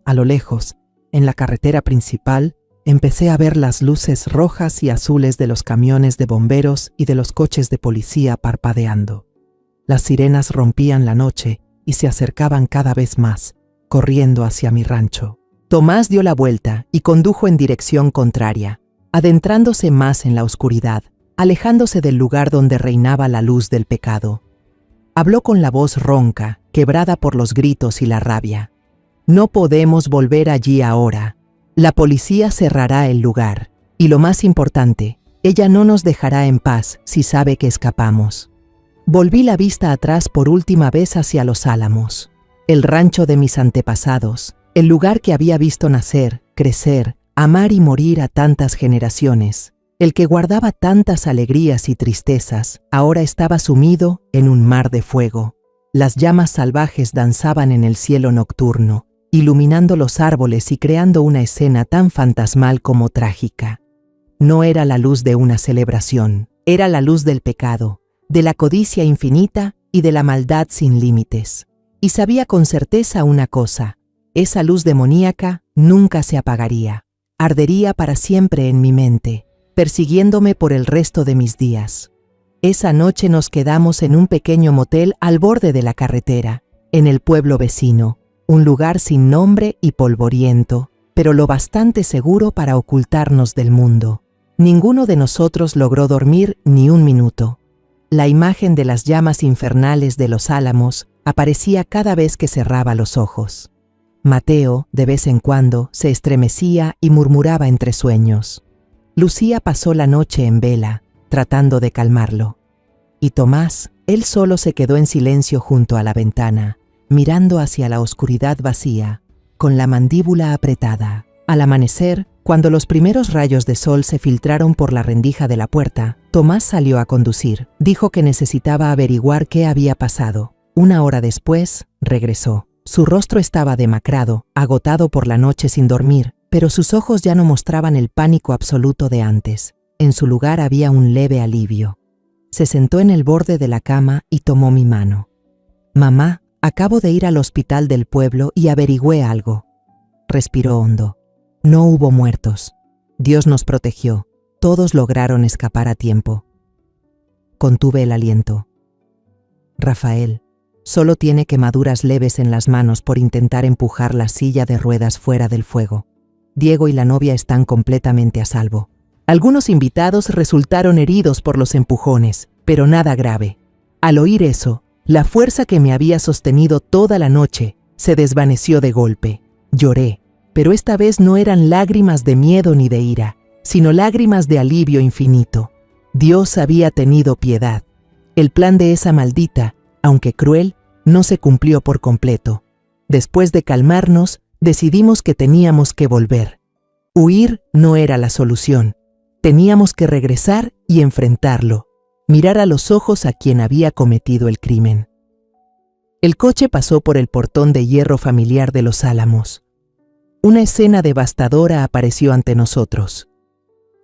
A lo lejos, en la carretera principal, empecé a ver las luces rojas y azules de los camiones de bomberos y de los coches de policía parpadeando. Las sirenas rompían la noche y se acercaban cada vez más, corriendo hacia mi rancho. Tomás dio la vuelta y condujo en dirección contraria, adentrándose más en la oscuridad, alejándose del lugar donde reinaba la luz del pecado. Habló con la voz ronca, quebrada por los gritos y la rabia. «No podemos volver allí ahora. La policía cerrará el lugar. Y lo más importante, ella no nos dejará en paz si sabe que escapamos». Volví la vista atrás por última vez hacia Los Álamos, el rancho de mis antepasados, el lugar que había visto nacer, crecer, amar y morir a tantas generaciones. El que guardaba tantas alegrías y tristezas, ahora estaba sumido en un mar de fuego. Las llamas salvajes danzaban en el cielo nocturno, iluminando los árboles y creando una escena tan fantasmal como trágica. No era la luz de una celebración, era la luz del pecado, de la codicia infinita y de la maldad sin límites. Y sabía con certeza una cosa: esa luz demoníaca nunca se apagaría, ardería para siempre en mi mente, persiguiéndome por el resto de mis días. Esa noche nos quedamos en un pequeño motel al borde de la carretera, en el pueblo vecino, un lugar sin nombre y polvoriento, pero lo bastante seguro para ocultarnos del mundo. Ninguno de nosotros logró dormir ni un minuto. La imagen de las llamas infernales de los Álamos aparecía cada vez que cerraba los ojos. Mateo, de vez en cuando, se estremecía y murmuraba entre sueños. Lucía pasó la noche en vela, tratando de calmarlo. Y Tomás, él solo se quedó en silencio junto a la ventana, mirando hacia la oscuridad vacía, con la mandíbula apretada. Al amanecer, cuando los primeros rayos de sol se filtraron por la rendija de la puerta, Tomás salió a conducir. Dijo que necesitaba averiguar qué había pasado. Una hora después, regresó. Su rostro estaba demacrado, agotado por la noche sin dormir, pero sus ojos ya no mostraban el pánico absoluto de antes. En su lugar había un leve alivio. Se sentó en el borde de la cama y tomó mi mano. «Mamá, acabo de ir al hospital del pueblo y averigüé algo». Respiró hondo. No hubo muertos. Dios nos protegió. Todos lograron escapar a tiempo. Contuve el aliento. Rafael solo tiene quemaduras leves en las manos por intentar empujar la silla de ruedas fuera del fuego. Diego y la novia están completamente a salvo. Algunos invitados resultaron heridos por los empujones, pero nada grave. Al oír eso, la fuerza que me había sostenido toda la noche se desvaneció de golpe. Lloré, pero esta vez no eran lágrimas de miedo ni de ira, sino lágrimas de alivio infinito. Dios había tenido piedad. El plan de esa maldita, aunque cruel, no se cumplió por completo. Después de calmarnos, decidimos que teníamos que volver. Huir no era la solución. Teníamos que regresar y enfrentarlo, mirar a los ojos a quien había cometido el crimen. El coche pasó por el portón de hierro familiar de los Álamos. Una escena devastadora apareció ante nosotros.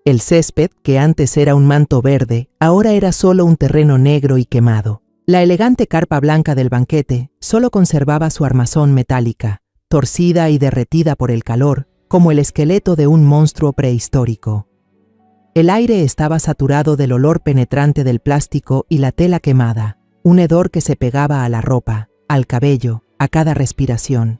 El césped, que antes era un manto verde, ahora era solo un terreno negro y quemado. La elegante carpa blanca del banquete solo conservaba su armazón metálica, torcida y derretida por el calor, como el esqueleto de un monstruo prehistórico. El aire estaba saturado del olor penetrante del plástico y la tela quemada, un hedor que se pegaba a la ropa, al cabello, a cada respiración.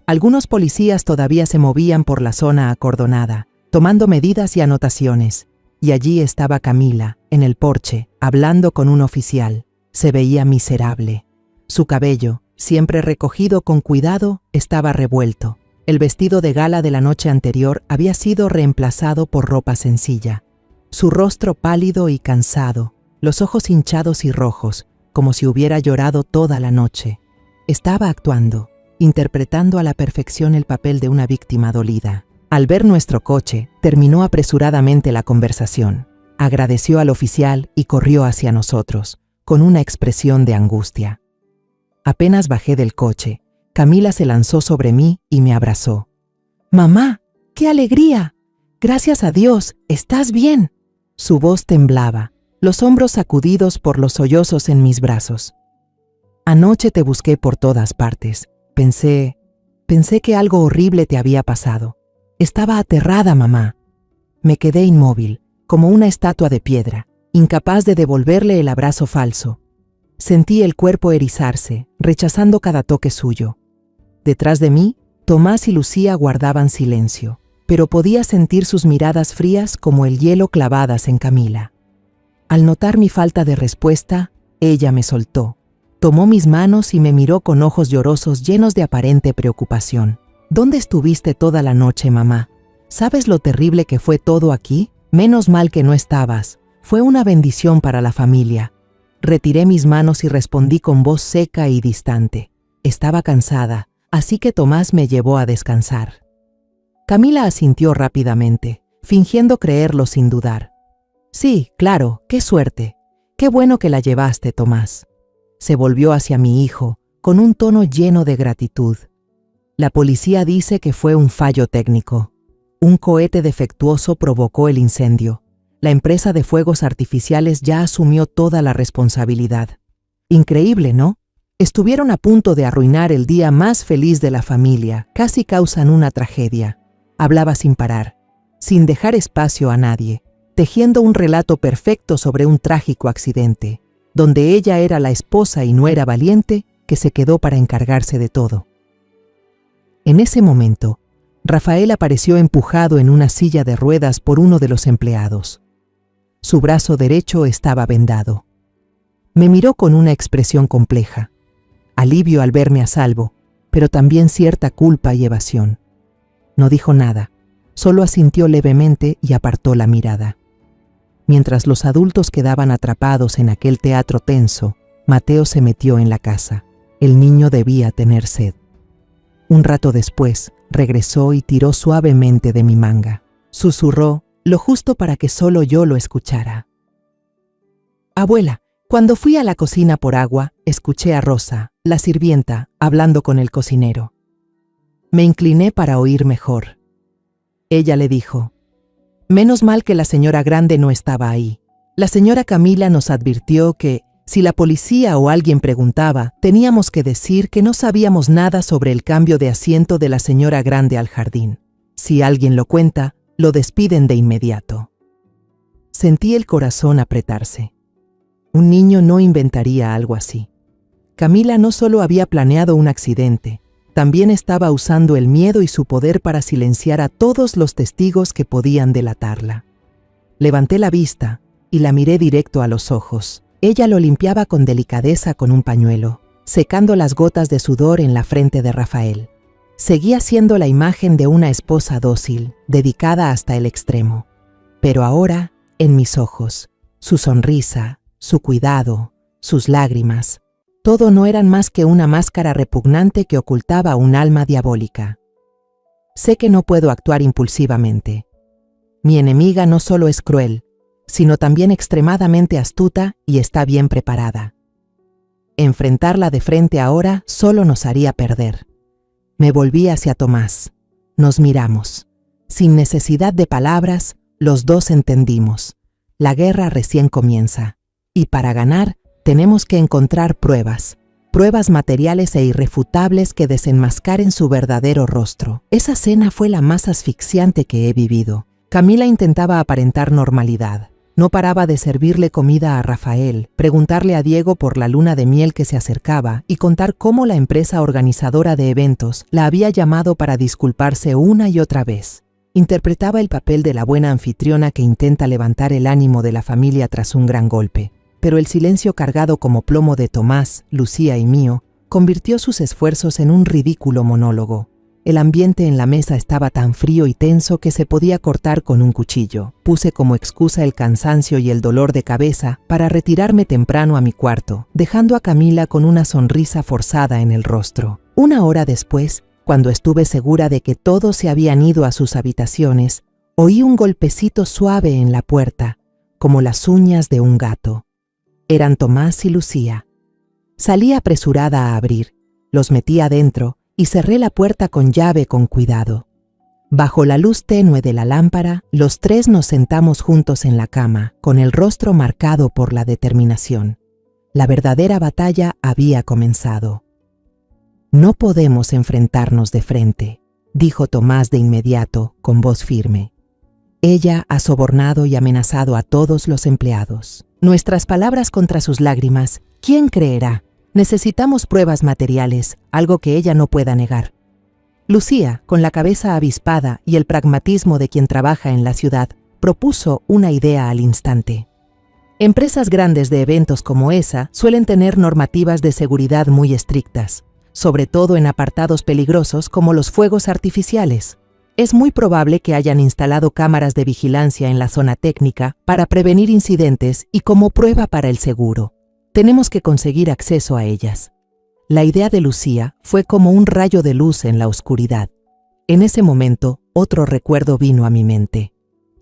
Algunos policías todavía se movían por la zona acordonada, tomando medidas y anotaciones, y allí estaba Camila, en el porche, hablando con un oficial. Se veía miserable. Su cabello, siempre recogido con cuidado, estaba revuelto. El vestido de gala de la noche anterior había sido reemplazado por ropa sencilla. Su rostro pálido y cansado, los ojos hinchados y rojos, como si hubiera llorado toda la noche. Estaba actuando, interpretando a la perfección el papel de una víctima dolida. Al ver nuestro coche, terminó apresuradamente la conversación. Agradeció al oficial y corrió hacia nosotros, con una expresión de angustia. Apenas bajé del coche, Camila se lanzó sobre mí y me abrazó. «Mamá, qué alegría. Gracias a Dios, ¿estás bien?» Su voz temblaba, los hombros sacudidos por los sollozos en mis brazos. «Anoche te busqué por todas partes. Pensé que algo horrible te había pasado. Estaba aterrada, mamá». Me quedé inmóvil, como una estatua de piedra, incapaz de devolverle el abrazo falso. Sentí el cuerpo erizarse, rechazando cada toque suyo. Detrás de mí, Tomás y Lucía guardaban silencio, pero podía sentir sus miradas frías como el hielo clavadas en Camila. Al notar mi falta de respuesta, ella me soltó. Tomó mis manos y me miró con ojos llorosos llenos de aparente preocupación. «¿Dónde estuviste toda la noche, mamá? ¿Sabes lo terrible que fue todo aquí? Menos mal que no estabas. Fue una bendición para la familia». Retiré mis manos y respondí con voz seca y distante. Estaba cansada, así que Tomás me llevó a descansar. Camila asintió rápidamente, fingiendo creerlo sin dudar. «Sí, claro, qué suerte. Qué bueno que la llevaste, Tomás». Se volvió hacia mi hijo, con un tono lleno de gratitud. «La policía dice que fue un fallo técnico. Un cohete defectuoso provocó el incendio. La empresa de fuegos artificiales ya asumió toda la responsabilidad. Increíble, ¿no? Estuvieron a punto de arruinar el día más feliz de la familia, casi causan una tragedia». Hablaba sin parar, sin dejar espacio a nadie, tejiendo un relato perfecto sobre un trágico accidente, donde ella era la esposa y no era valiente, que se quedó para encargarse de todo. En ese momento, Rafael apareció empujado en una silla de ruedas por uno de los empleados. Su brazo derecho estaba vendado. Me miró con una expresión compleja, alivio al verme a salvo, pero también cierta culpa y evasión. No dijo nada, solo asintió levemente y apartó la mirada. Mientras los adultos quedaban atrapados en aquel teatro tenso, Mateo se metió en la casa. El niño debía tener sed. Un rato después, regresó y tiró suavemente de mi manga. Susurró, lo justo para que solo yo lo escuchara. Abuela, cuando fui a la cocina por agua, escuché a Rosa, la sirvienta, hablando con el cocinero. Me incliné para oír mejor. Ella le dijo, menos mal que la señora Grande no estaba ahí. La señora Camila nos advirtió que, si la policía o alguien preguntaba, teníamos que decir que no sabíamos nada sobre el cambio de asiento de la señora Grande al jardín. Si alguien lo cuenta, lo despiden de inmediato. Sentí el corazón apretarse. Un niño no inventaría algo así. Camila no solo había planeado un accidente, también estaba usando el miedo y su poder para silenciar a todos los testigos que podían delatarla. Levanté la vista y la miré directo a los ojos. Ella lo limpiaba con delicadeza con un pañuelo, secando las gotas de sudor en la frente de Rafael. Seguía siendo la imagen de una esposa dócil, dedicada hasta el extremo. Pero ahora, en mis ojos, su sonrisa, su cuidado, sus lágrimas, todo no eran más que una máscara repugnante que ocultaba un alma diabólica. Sé que no puedo actuar impulsivamente. Mi enemiga no solo es cruel, sino también extremadamente astuta y está bien preparada. Enfrentarla de frente ahora solo nos haría perder. Me volví hacia Tomás. Nos miramos. Sin necesidad de palabras, los dos entendimos. La guerra recién comienza. Y para ganar, tenemos que encontrar pruebas materiales e irrefutables que desenmascaren su verdadero rostro. Esa cena fue la más asfixiante que he vivido. Camila intentaba aparentar normalidad. No paraba de servirle comida a Rafael, preguntarle a Diego por la luna de miel que se acercaba y contar cómo la empresa organizadora de eventos la había llamado para disculparse una y otra vez. Interpretaba el papel de la buena anfitriona que intenta levantar el ánimo de la familia tras un gran golpe. Pero el silencio cargado como plomo de Tomás, Lucía y mío convirtió sus esfuerzos en un ridículo monólogo. El ambiente en la mesa estaba tan frío y tenso que se podía cortar con un cuchillo. Puse como excusa el cansancio y el dolor de cabeza para retirarme temprano a mi cuarto, dejando a Camila con una sonrisa forzada en el rostro. Una hora después, cuando estuve segura de que todos se habían ido a sus habitaciones, oí un golpecito suave en la puerta, como las uñas de un gato. Eran Tomás y Lucía. Salí apresurada a abrir, los metí adentro y cerré la puerta con llave con cuidado. Bajo la luz tenue de la lámpara, los tres nos sentamos juntos en la cama, con el rostro marcado por la determinación. La verdadera batalla había comenzado. No podemos enfrentarnos de frente, dijo Tomás de inmediato, con voz firme. Ella ha sobornado y amenazado a todos los empleados. Nuestras palabras contra sus lágrimas, ¿quién creerá? Necesitamos pruebas materiales, algo que ella no pueda negar. Lucía, con la cabeza avispada y el pragmatismo de quien trabaja en la ciudad, propuso una idea al instante. Empresas grandes de eventos como esa suelen tener normativas de seguridad muy estrictas, sobre todo en apartados peligrosos como los fuegos artificiales. Es muy probable que hayan instalado cámaras de vigilancia en la zona técnica para prevenir incidentes y como prueba para el seguro. Tenemos que conseguir acceso a ellas. La idea de Lucía fue como un rayo de luz en la oscuridad. En ese momento, otro recuerdo vino a mi mente.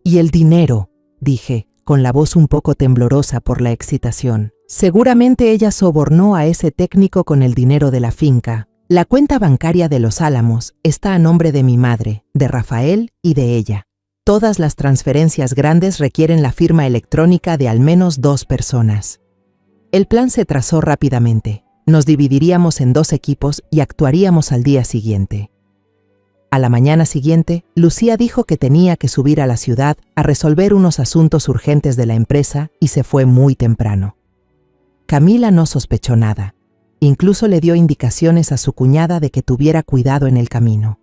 «Y el dinero», dije, con la voz un poco temblorosa por la excitación. Seguramente ella sobornó a ese técnico con el dinero de la finca. La cuenta bancaria de Los Álamos está a nombre de mi madre, de Rafael y de ella. Todas las transferencias grandes requieren la firma electrónica de al menos 2 personas. El plan se trazó rápidamente. Nos dividiríamos en 2 equipos y actuaríamos al día siguiente. A la mañana siguiente, Lucía dijo que tenía que subir a la ciudad a resolver unos asuntos urgentes de la empresa y se fue muy temprano. Camila no sospechó nada. Incluso le dio indicaciones a su cuñada de que tuviera cuidado en el camino.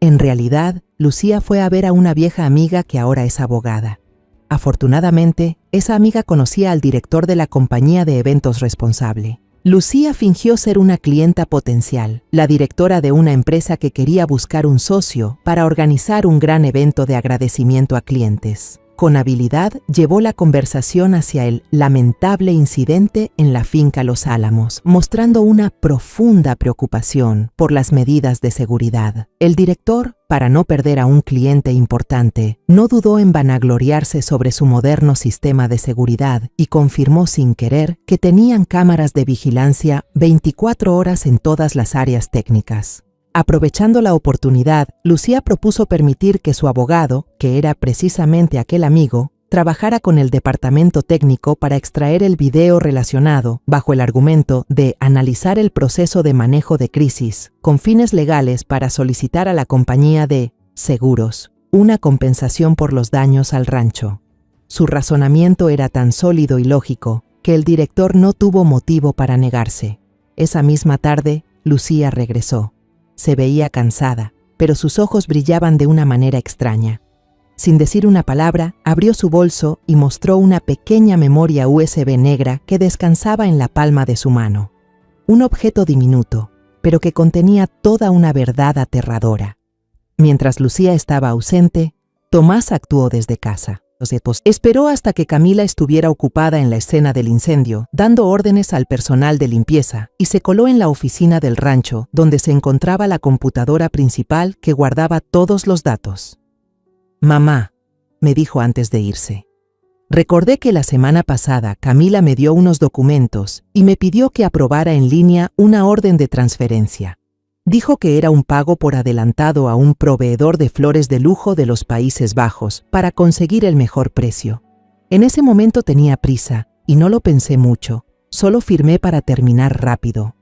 En realidad, Lucía fue a ver a una vieja amiga que ahora es abogada. Afortunadamente, esa amiga conocía al director de la compañía de eventos responsable. Lucía fingió ser una clienta potencial, la directora de una empresa que quería buscar un socio para organizar un gran evento de agradecimiento a clientes. Con habilidad, llevó la conversación hacia el lamentable incidente en la finca Los Álamos, mostrando una profunda preocupación por las medidas de seguridad. El director, para no perder a un cliente importante, no dudó en vanagloriarse sobre su moderno sistema de seguridad y confirmó sin querer que tenían cámaras de vigilancia 24 horas en todas las áreas técnicas. Aprovechando la oportunidad, Lucía propuso permitir que su abogado, que era precisamente aquel amigo, trabajara con el departamento técnico para extraer el video relacionado, bajo el argumento de analizar el proceso de manejo de crisis, con fines legales para solicitar a la compañía de seguros una compensación por los daños al rancho. Su razonamiento era tan sólido y lógico que el director no tuvo motivo para negarse. Esa misma tarde, Lucía regresó. Se veía cansada, pero sus ojos brillaban de una manera extraña. Sin decir una palabra, abrió su bolso y mostró una pequeña memoria USB negra que descansaba en la palma de su mano. Un objeto diminuto, pero que contenía toda una verdad aterradora. Mientras Lucía estaba ausente, Tomás actuó desde casa. Esperó hasta que Camila estuviera ocupada en la escena del incendio, dando órdenes al personal de limpieza, y se coló en la oficina del rancho, donde se encontraba la computadora principal que guardaba todos los datos. «Mamá», me dijo antes de irse. Recordé que la semana pasada Camila me dio unos documentos y me pidió que aprobara en línea una orden de transferencia. Dijo que era un pago por adelantado a un proveedor de flores de lujo de los Países Bajos para conseguir el mejor precio. En ese momento tenía prisa y no lo pensé mucho, solo firmé para terminar rápido.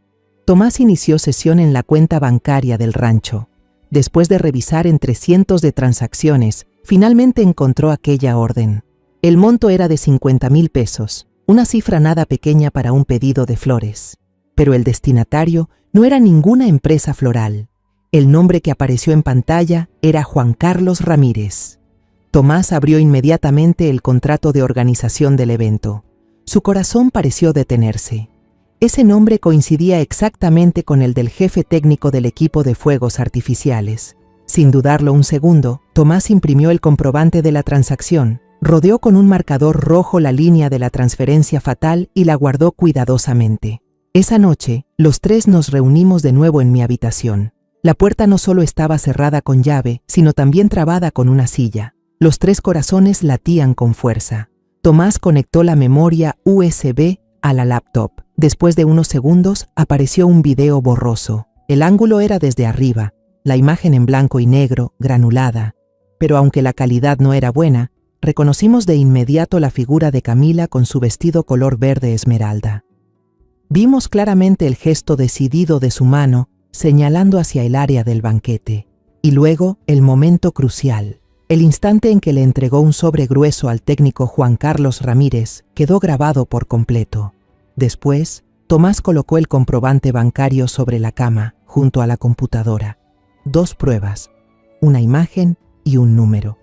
Tomás inició sesión en la cuenta bancaria del rancho. Después de revisar entre cientos de transacciones, finalmente encontró aquella orden. El monto era de 50,000 pesos, una cifra nada pequeña para un pedido de flores. Pero el destinatario no era ninguna empresa floral. El nombre que apareció en pantalla era Juan Carlos Ramírez. Tomás abrió inmediatamente el contrato de organización del evento. Su corazón pareció detenerse. Ese nombre coincidía exactamente con el del jefe técnico del equipo de fuegos artificiales. Sin dudarlo un segundo, Tomás imprimió el comprobante de la transacción, rodeó con un marcador rojo la línea de la transferencia fatal y la guardó cuidadosamente. Esa noche, los tres nos reunimos de nuevo en mi habitación. La puerta no solo estaba cerrada con llave, sino también trabada con una silla. Los tres corazones latían con fuerza. Tomás conectó la memoria USB a la laptop. Después de unos segundos, apareció un video borroso. El ángulo era desde arriba, la imagen en blanco y negro, granulada. Pero aunque la calidad no era buena, reconocimos de inmediato la figura de Camila con su vestido color verde esmeralda. Vimos claramente el gesto decidido de su mano señalando hacia el área del banquete. Y luego el momento crucial, el instante en que le entregó un sobre grueso al técnico Juan Carlos Ramírez, quedó grabado por completo. Después, Tomás colocó el comprobante bancario sobre la cama, junto a la computadora. 2 pruebas, una imagen y un número.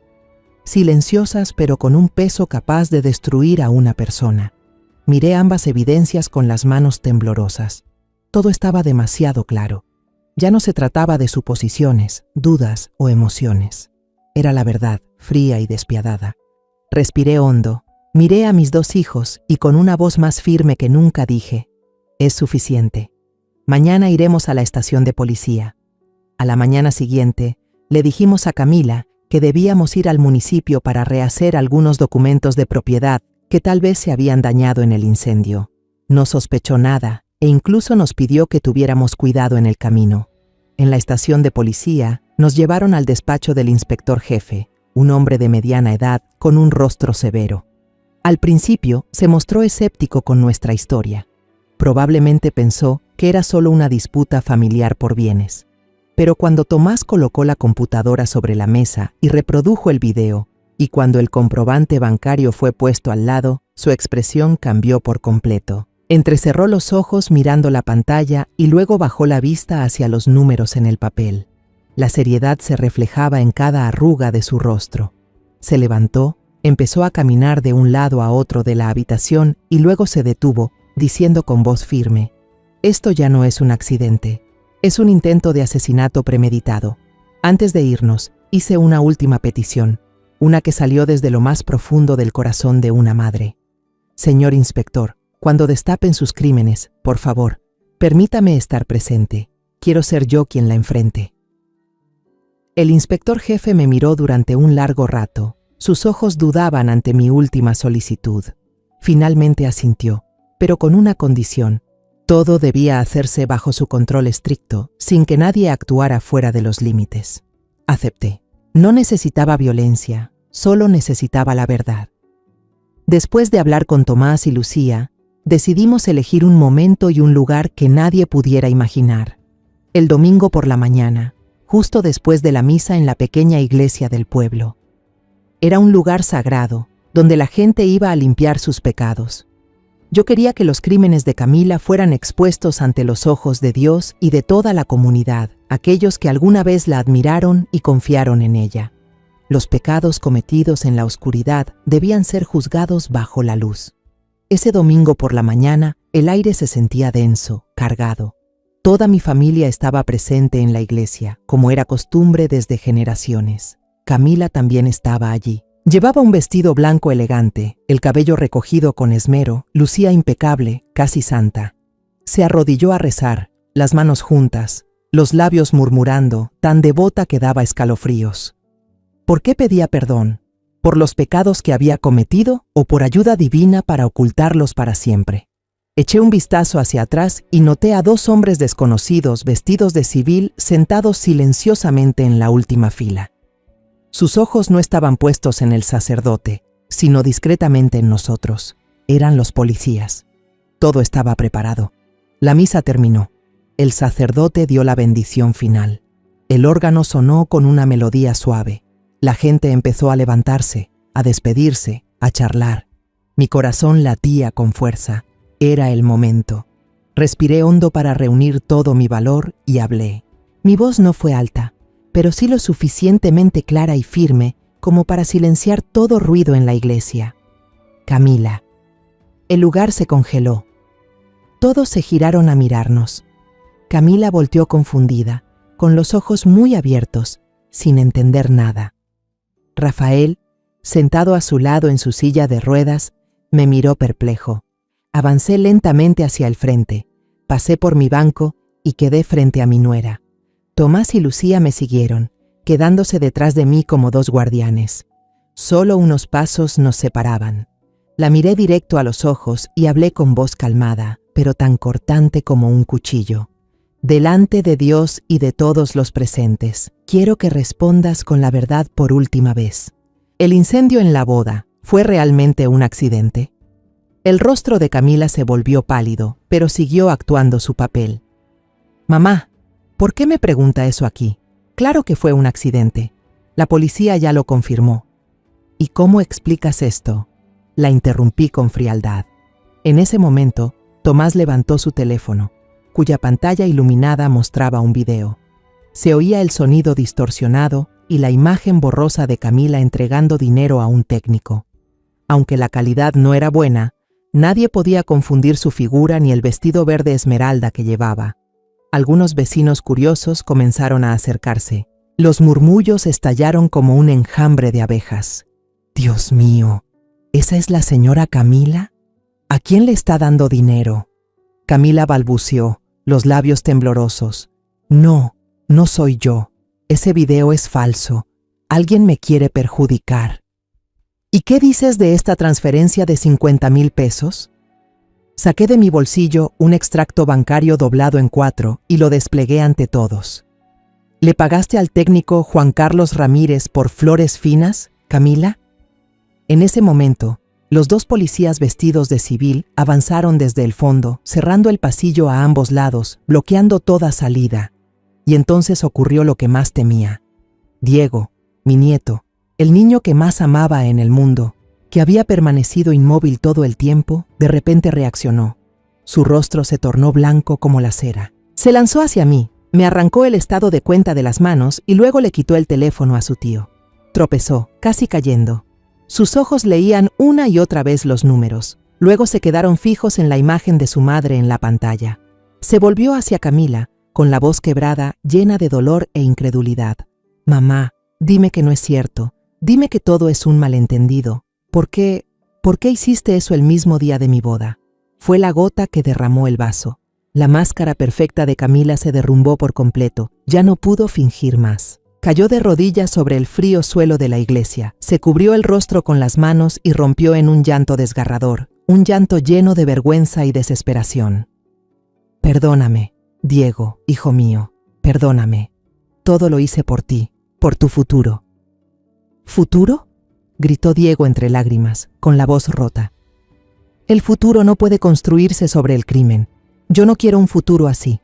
Silenciosas pero con un peso capaz de destruir a una persona. Miré ambas evidencias con las manos temblorosas. Todo estaba demasiado claro. Ya no se trataba de suposiciones, dudas o emociones. Era la verdad, fría y despiadada. Respiré hondo, miré a mis 2 hijos y con una voz más firme que nunca dije: «Es suficiente. Mañana iremos a la estación de policía». A la mañana siguiente, le dijimos a Camila que debíamos ir al municipio para rehacer algunos documentos de propiedad que tal vez se habían dañado en el incendio. No sospechó nada e incluso nos pidió que tuviéramos cuidado en el camino. En la estación de policía, nos llevaron al despacho del inspector jefe, un hombre de mediana edad con un rostro severo. Al principio, se mostró escéptico con nuestra historia. Probablemente pensó que era solo una disputa familiar por bienes. Pero cuando Tomás colocó la computadora sobre la mesa y reprodujo el video, y cuando el comprobante bancario fue puesto al lado, su expresión cambió por completo. Entrecerró los ojos mirando la pantalla y luego bajó la vista hacia los números en el papel. La seriedad se reflejaba en cada arruga de su rostro. Se levantó, empezó a caminar de un lado a otro de la habitación y luego se detuvo, diciendo con voz firme: «Esto ya no es un accidente, es un intento de asesinato premeditado. Antes de irnos, hice una última petición, una que salió desde lo más profundo del corazón de una madre. Señor inspector, cuando destapen sus crímenes, por favor, permítame estar presente. Quiero ser yo quien la enfrente». El inspector jefe me miró durante un largo rato. Sus ojos dudaban ante mi última solicitud. Finalmente asintió, pero con una condición. Todo debía hacerse bajo su control estricto, sin que nadie actuara fuera de los límites. Acepté. No necesitaba violencia, solo necesitaba la verdad. Después de hablar con Tomás y Lucía, decidimos elegir un momento y un lugar que nadie pudiera imaginar. El domingo por la mañana, justo después de la misa en la pequeña iglesia del pueblo. Era un lugar sagrado, donde la gente iba a limpiar sus pecados. Yo quería que los crímenes de Camila fueran expuestos ante los ojos de Dios y de toda la comunidad, aquellos que alguna vez la admiraron y confiaron en ella. Los pecados cometidos en la oscuridad debían ser juzgados bajo la luz. Ese domingo por la mañana, el aire se sentía denso, cargado. Toda mi familia estaba presente en la iglesia, como era costumbre desde generaciones. Camila también estaba allí. Llevaba un vestido blanco elegante, el cabello recogido con esmero, lucía impecable, casi santa. Se arrodilló a rezar, las manos juntas, los labios murmurando, tan devota que daba escalofríos. ¿Por qué pedía perdón? ¿Por los pecados que había cometido o por ayuda divina para ocultarlos para siempre? Eché un vistazo hacia atrás y noté a 2 hombres desconocidos vestidos de civil sentados silenciosamente en la última fila. Sus ojos no estaban puestos en el sacerdote, sino discretamente en nosotros. Eran los policías. Todo estaba preparado. La misa terminó. El sacerdote dio la bendición final. El órgano sonó con una melodía suave. La gente empezó a levantarse, a despedirse, a charlar. Mi corazón latía con fuerza. Era el momento. Respiré hondo para reunir todo mi valor y hablé. Mi voz no fue alta, pero sí lo suficientemente clara y firme como para silenciar todo ruido en la iglesia. Camila. El lugar se congeló. Todos se giraron a mirarnos. Camila volteó confundida, con los ojos muy abiertos, sin entender nada. Rafael, sentado a su lado en su silla de ruedas, me miró perplejo. Avancé lentamente hacia el frente, pasé por mi banco y quedé frente a mi nuera. Tomás y Lucía me siguieron, quedándose detrás de mí como 2 guardianes. Solo unos pasos nos separaban. La miré directo a los ojos y hablé con voz calmada, pero tan cortante como un cuchillo. Delante de Dios y de todos los presentes, quiero que respondas con la verdad por última vez. ¿El incendio en la boda fue realmente un accidente? El rostro de Camila se volvió pálido, pero siguió actuando su papel. Mamá, ¿por qué me pregunta eso aquí? Claro que fue un accidente. La policía ya lo confirmó. ¿Y cómo explicas esto? La interrumpí con frialdad. En ese momento, Tomás levantó su teléfono, cuya pantalla iluminada mostraba un video. Se oía el sonido distorsionado y la imagen borrosa de Camila entregando dinero a un técnico. Aunque la calidad no era buena, nadie podía confundir su figura ni el vestido verde esmeralda que llevaba. Algunos vecinos curiosos comenzaron a acercarse. Los murmullos estallaron como un enjambre de abejas. Dios mío, ¿esa es la señora Camila? ¿A quién le está dando dinero? Camila balbuceó, los labios temblorosos. No, no soy yo. Ese video es falso. Alguien me quiere perjudicar. ¿Y qué dices de esta transferencia de 50,000 pesos? Saqué de mi bolsillo un extracto bancario doblado en 4 y lo desplegué ante todos. ¿Le pagaste al técnico Juan Carlos Ramírez por flores finas, Camila? En ese momento, los 2 policías vestidos de civil avanzaron desde el fondo, cerrando el pasillo a ambos lados, bloqueando toda salida. Y entonces ocurrió lo que más temía. Diego, mi nieto, el niño que más amaba en el mundo, que había permanecido inmóvil todo el tiempo, de repente reaccionó. Su rostro se tornó blanco como la cera. Se lanzó hacia mí, me arrancó el estado de cuenta de las manos y luego le quitó el teléfono a su tío. Tropezó, casi cayendo. Sus ojos leían una y otra vez los números. Luego se quedaron fijos en la imagen de su madre en la pantalla. Se volvió hacia Camila, con la voz quebrada, llena de dolor e incredulidad. «Mamá, dime que no es cierto. Dime que todo es un malentendido. ¿Por qué hiciste eso el mismo día de mi boda?» Fue la gota que derramó el vaso. La máscara perfecta de Camila se derrumbó por completo. Ya no pudo fingir más. Cayó de rodillas sobre el frío suelo de la iglesia, se cubrió el rostro con las manos y rompió en un llanto desgarrador, un llanto lleno de vergüenza y desesperación. «Perdóname, Diego, hijo mío, perdóname. Todo lo hice por ti, por tu futuro». «¿Futuro?», gritó Diego entre lágrimas, con la voz rota. «El futuro no puede construirse sobre el crimen. Yo no quiero un futuro así».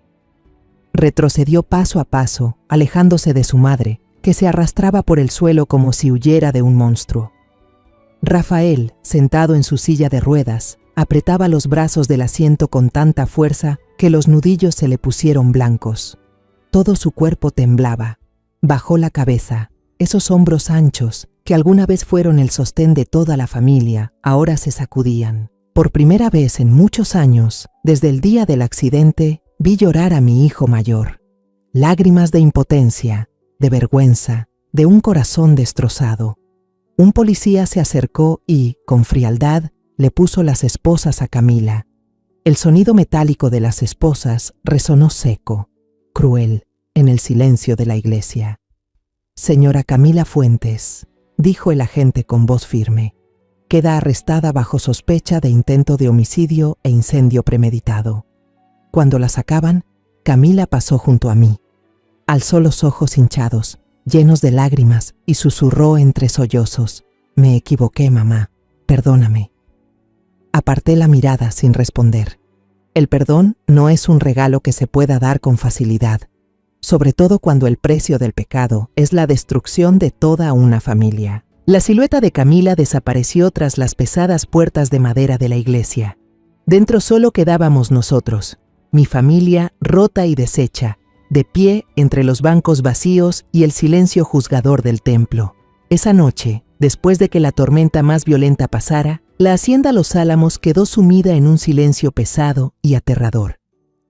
Retrocedió paso a paso, alejándose de su madre, que se arrastraba por el suelo como si huyera de un monstruo. Rafael, sentado en su silla de ruedas, apretaba los brazos del asiento con tanta fuerza que los nudillos se le pusieron blancos. Todo su cuerpo temblaba. Bajó la cabeza. Esos hombros anchos, que alguna vez fueron el sostén de toda la familia, ahora se sacudían. Por primera vez en muchos años, desde el día del accidente, vi llorar a mi hijo mayor. Lágrimas de impotencia, de vergüenza, de un corazón destrozado. Un policía se acercó y, con frialdad, le puso las esposas a Camila. El sonido metálico de las esposas resonó seco, cruel, en el silencio de la iglesia. «Señora Camila Fuentes», dijo el agente con voz firme, «queda arrestada bajo sospecha de intento de homicidio e incendio premeditado». Cuando la sacaban, Camila pasó junto a mí. Alzó los ojos hinchados, llenos de lágrimas, y susurró entre sollozos: «Me equivoqué, mamá. Perdóname». Aparté la mirada sin responder. El perdón no es un regalo que se pueda dar con facilidad, sobre todo cuando el precio del pecado es la destrucción de toda una familia. La silueta de Camila desapareció tras las pesadas puertas de madera de la iglesia. Dentro solo quedábamos nosotros, mi familia rota y deshecha, de pie entre los bancos vacíos y el silencio juzgador del templo. Esa noche, después de que la tormenta más violenta pasara, la hacienda Los Álamos quedó sumida en un silencio pesado y aterrador.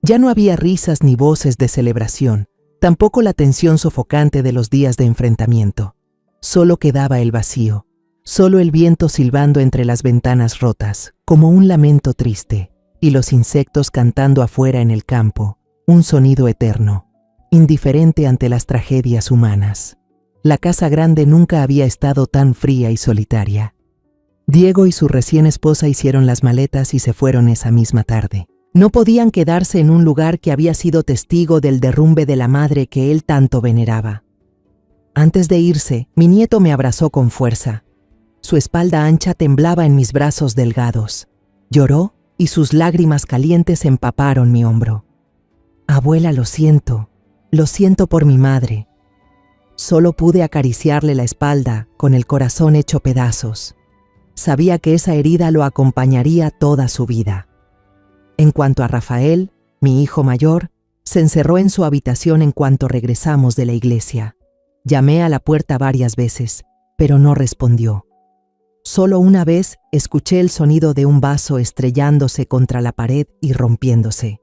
Ya no había risas ni voces de celebración, tampoco la tensión sofocante de los días de enfrentamiento. Solo quedaba el vacío, solo el viento silbando entre las ventanas rotas, como un lamento triste, y los insectos cantando afuera en el campo, un sonido eterno, indiferente ante las tragedias humanas. La casa grande nunca había estado tan fría y solitaria. Diego y su recién esposa hicieron las maletas y se fueron esa misma tarde. No podían quedarse en un lugar que había sido testigo del derrumbe de la madre que él tanto veneraba. Antes de irse, mi nieto me abrazó con fuerza. Su espalda ancha temblaba en mis brazos delgados. Lloró y sus lágrimas calientes empaparon mi hombro. «Abuela, lo siento por mi madre». Solo pude acariciarle la espalda con el corazón hecho pedazos. Sabía que esa herida lo acompañaría toda su vida. En cuanto a Rafael, mi hijo mayor, se encerró en su habitación en cuanto regresamos de la iglesia. Llamé a la puerta varias veces, pero no respondió. Solo una vez escuché el sonido de un vaso estrellándose contra la pared y rompiéndose.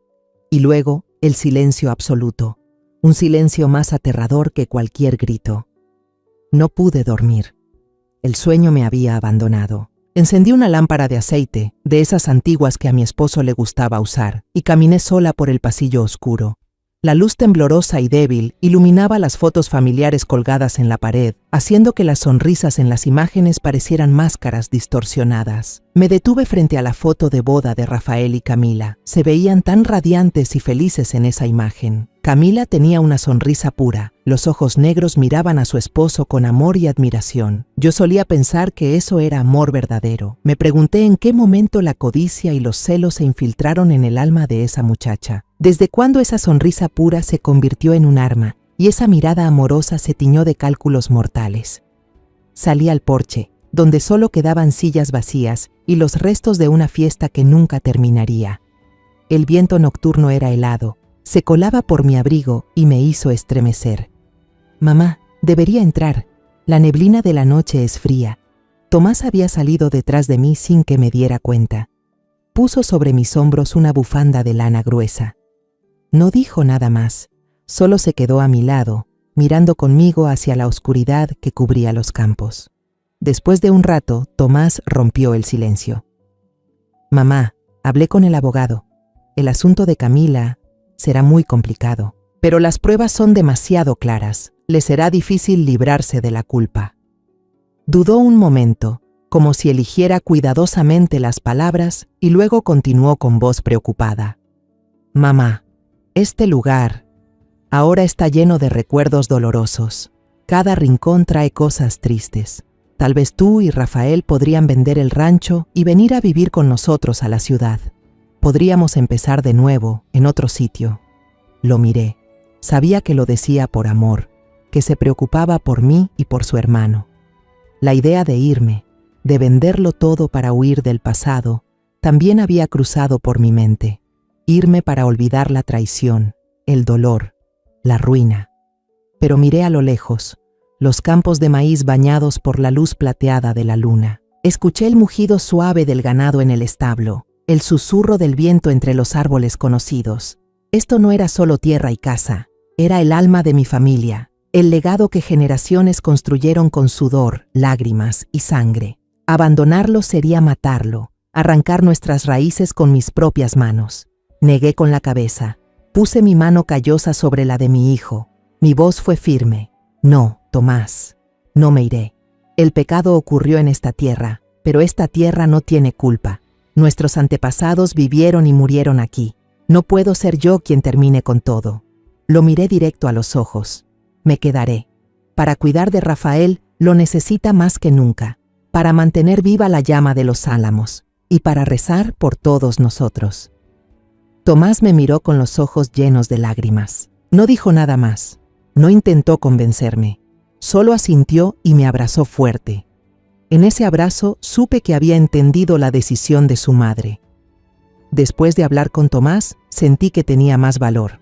Y luego el silencio absoluto, un silencio más aterrador que cualquier grito. No pude dormir. El sueño me había abandonado. Encendí una lámpara de aceite, de esas antiguas que a mi esposo le gustaba usar, y caminé sola por el pasillo oscuro. La luz temblorosa y débil iluminaba las fotos familiares colgadas en la pared, haciendo que las sonrisas en las imágenes parecieran máscaras distorsionadas. Me detuve frente a la foto de boda de Rafael y Camila. Se veían tan radiantes y felices en esa imagen. Camila tenía una sonrisa pura. Los ojos negros miraban a su esposo con amor y admiración. Yo solía pensar que eso era amor verdadero. Me pregunté en qué momento la codicia y los celos se infiltraron en el alma de esa muchacha. ¿Desde cuándo esa sonrisa pura se convirtió en un arma y esa mirada amorosa se tiñó de cálculos mortales? Salí al porche, donde solo quedaban sillas vacías y los restos de una fiesta que nunca terminaría. El viento nocturno era helado, se colaba por mi abrigo y me hizo estremecer. Mamá, debería entrar. La neblina de la noche es fría. Tomás había salido detrás de mí sin que me diera cuenta. Puso sobre mis hombros una bufanda de lana gruesa. No dijo nada más, solo se quedó a mi lado, mirando conmigo hacia la oscuridad que cubría los campos. Después de un rato, Tomás rompió el silencio. Mamá, hablé con el abogado. El asunto de Camila será muy complicado, pero las pruebas son demasiado claras. Le será difícil librarse de la culpa. Dudó un momento, como si eligiera cuidadosamente las palabras, y luego continuó con voz preocupada. Mamá, este lugar ahora está lleno de recuerdos dolorosos. Cada rincón trae cosas tristes. Tal vez tú y Rafael podrían vender el rancho y venir a vivir con nosotros a la ciudad. Podríamos empezar de nuevo, en otro sitio. Lo miré. Sabía que lo decía por amor, que se preocupaba por mí y por su hermano. La idea de irme, de venderlo todo para huir del pasado, también había cruzado por mi mente. Irme para olvidar la traición, el dolor, la ruina. Pero miré a lo lejos, los campos de maíz bañados por la luz plateada de la luna. Escuché el mugido suave del ganado en el establo, el susurro del viento entre los árboles conocidos. Esto no era solo tierra y casa, era el alma de mi familia, el legado que generaciones construyeron con sudor, lágrimas y sangre. Abandonarlo sería matarlo, arrancar nuestras raíces con mis propias manos. Negué con la cabeza. Puse mi mano callosa sobre la de mi hijo. Mi voz fue firme. No, Tomás, no me iré. El pecado ocurrió en esta tierra, pero esta tierra no tiene culpa. Nuestros antepasados vivieron y murieron aquí. No puedo ser yo quien termine con todo. Lo miré directo a los ojos. Me quedaré. Para cuidar de Rafael lo necesita más que nunca, para mantener viva la llama de los álamos y para rezar por todos nosotros. Tomás me miró con los ojos llenos de lágrimas. No dijo nada más. No intentó convencerme. Solo asintió y me abrazó fuerte. En ese abrazo supe que había entendido la decisión de su madre. Después de hablar con Tomás, sentí que tenía más valor.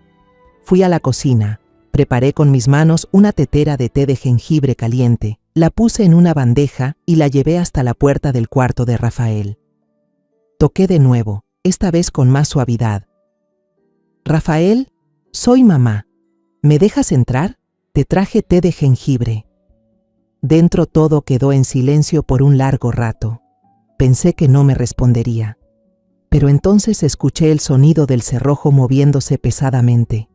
Fui a la cocina. Preparé con mis manos una tetera de té de jengibre caliente, la puse en una bandeja y la llevé hasta la puerta del cuarto de Rafael. Toqué de nuevo, esta vez con más suavidad. Rafael, soy mamá. ¿Me dejas entrar? Te traje té de jengibre. Dentro todo quedó en silencio por un largo rato. Pensé que no me respondería. Pero entonces escuché el sonido del cerrojo moviéndose pesadamente.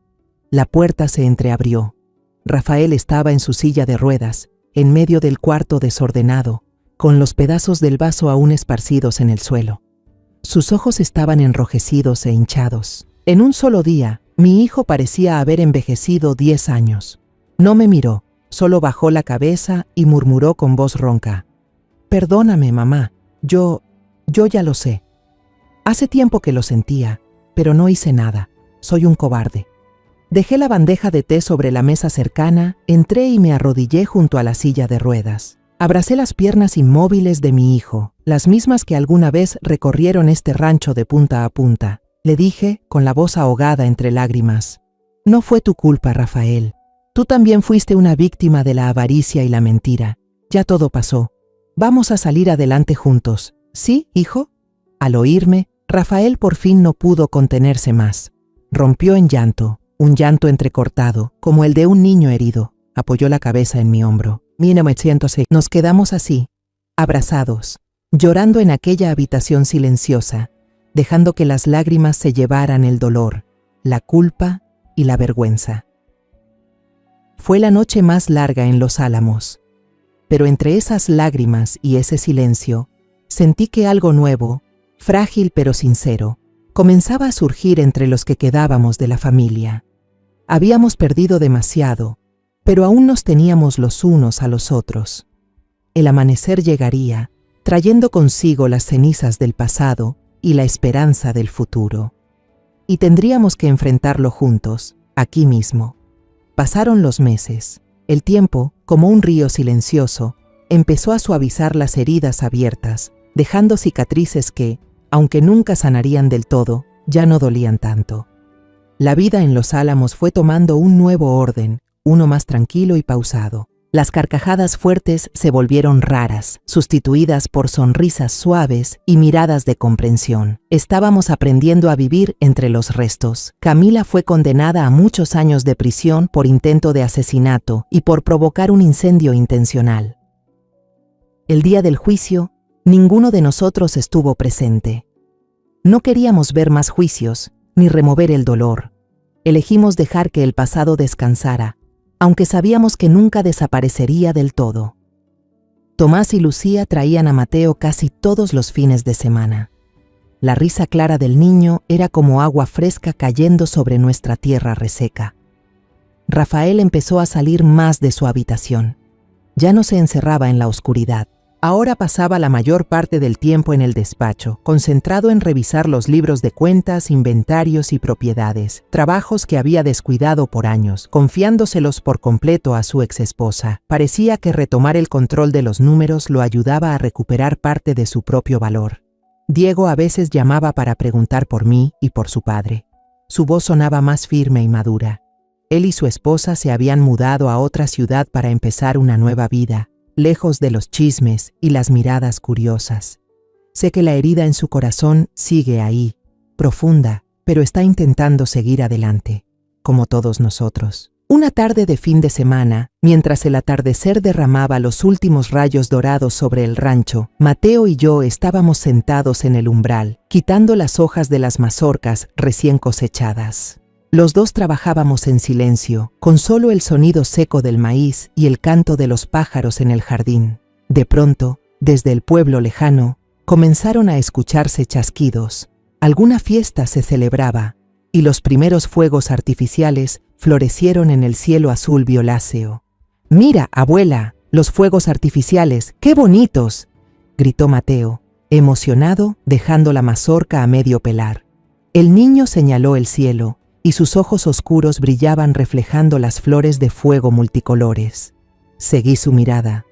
La puerta se entreabrió. Rafael estaba en su silla de ruedas, en medio del cuarto desordenado, con los pedazos del vaso aún esparcidos en el suelo. Sus ojos estaban enrojecidos e hinchados. En un solo día, mi hijo parecía haber envejecido 10 años. No me miró, solo bajó la cabeza y murmuró con voz ronca. Perdóname, mamá, yo ya lo sé. Hace tiempo que lo sentía, pero no hice nada. Soy un cobarde. Dejé la bandeja de té sobre la mesa cercana, entré y me arrodillé junto a la silla de ruedas. Abracé las piernas inmóviles de mi hijo, las mismas que alguna vez recorrieron este rancho de punta a punta. Le dije, con la voz ahogada entre lágrimas, no fue tu culpa, Rafael. Tú también fuiste una víctima de la avaricia y la mentira. Ya todo pasó. Vamos a salir adelante juntos. ¿Sí, hijo? Al oírme, Rafael por fin no pudo contenerse más. Rompió en llanto. Un llanto entrecortado, como el de un niño herido. Apoyó la cabeza en mi hombro. 1906. Nos quedamos así, abrazados, llorando en aquella habitación silenciosa, dejando que las lágrimas se llevaran el dolor, la culpa y la vergüenza. Fue la noche más larga en Los Álamos, pero entre esas lágrimas y ese silencio, sentí que algo nuevo, frágil pero sincero, comenzaba a surgir entre los que quedábamos de la familia. Habíamos perdido demasiado, pero aún nos teníamos los unos a los otros. El amanecer llegaría, trayendo consigo las cenizas del pasado y la esperanza del futuro. Y tendríamos que enfrentarlo juntos, aquí mismo. Pasaron los meses. El tiempo, como un río silencioso, empezó a suavizar las heridas abiertas, dejando cicatrices que, aunque nunca sanarían del todo, ya no dolían tanto. La vida en Los Álamos fue tomando un nuevo orden, uno más tranquilo y pausado. Las carcajadas fuertes se volvieron raras, sustituidas por sonrisas suaves y miradas de comprensión. Estábamos aprendiendo a vivir entre los restos. Camila fue condenada a muchos años de prisión por intento de asesinato y por provocar un incendio intencional. El día del juicio, ninguno de nosotros estuvo presente. No queríamos ver más juicios, ni remover el dolor. Elegimos dejar que el pasado descansara, aunque sabíamos que nunca desaparecería del todo. Tomás y Lucía traían a Mateo casi todos los fines de semana. La risa clara del niño era como agua fresca cayendo sobre nuestra tierra reseca. Rafael empezó a salir más de su habitación. Ya no se encerraba en la oscuridad. Ahora pasaba la mayor parte del tiempo en el despacho, concentrado en revisar los libros de cuentas, inventarios y propiedades, trabajos que había descuidado por años, confiándoselos por completo a su exesposa. Parecía que retomar el control de los números lo ayudaba a recuperar parte de su propio valor. Diego a veces llamaba para preguntar por mí y por su padre. Su voz sonaba más firme y madura. Él y su esposa se habían mudado a otra ciudad para empezar una nueva vida, lejos de los chismes y las miradas curiosas. Sé que la herida en su corazón sigue ahí, profunda, pero está intentando seguir adelante, como todos nosotros. Una tarde de fin de semana, mientras el atardecer derramaba los últimos rayos dorados sobre el rancho, Mateo y yo estábamos sentados en el umbral, quitando las hojas de las mazorcas recién cosechadas. Los dos trabajábamos en silencio, con solo el sonido seco del maíz y el canto de los pájaros en el jardín. De pronto, desde el pueblo lejano, comenzaron a escucharse chasquidos. Alguna fiesta se celebraba, y los primeros fuegos artificiales florecieron en el cielo azul violáceo. «Mira, abuela, los fuegos artificiales, ¡qué bonitos!», gritó Mateo, emocionado, dejando la mazorca a medio pelar. El niño señaló el cielo, y sus ojos oscuros brillaban reflejando las flores de fuego multicolores. Seguí su mirada.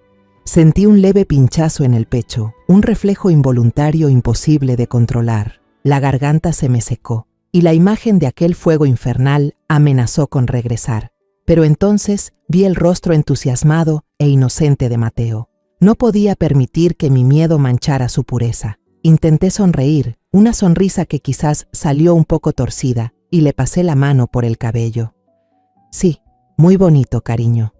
Sentí un leve pinchazo en el pecho, un reflejo involuntario imposible de controlar. La garganta se me secó, y la imagen de aquel fuego infernal amenazó con regresar. Pero entonces vi el rostro entusiasmado e inocente de Mateo. No podía permitir que mi miedo manchara su pureza. Intenté sonreír, una sonrisa que quizás salió un poco torcida, y le pasé la mano por el cabello. «Sí, muy bonito, cariño».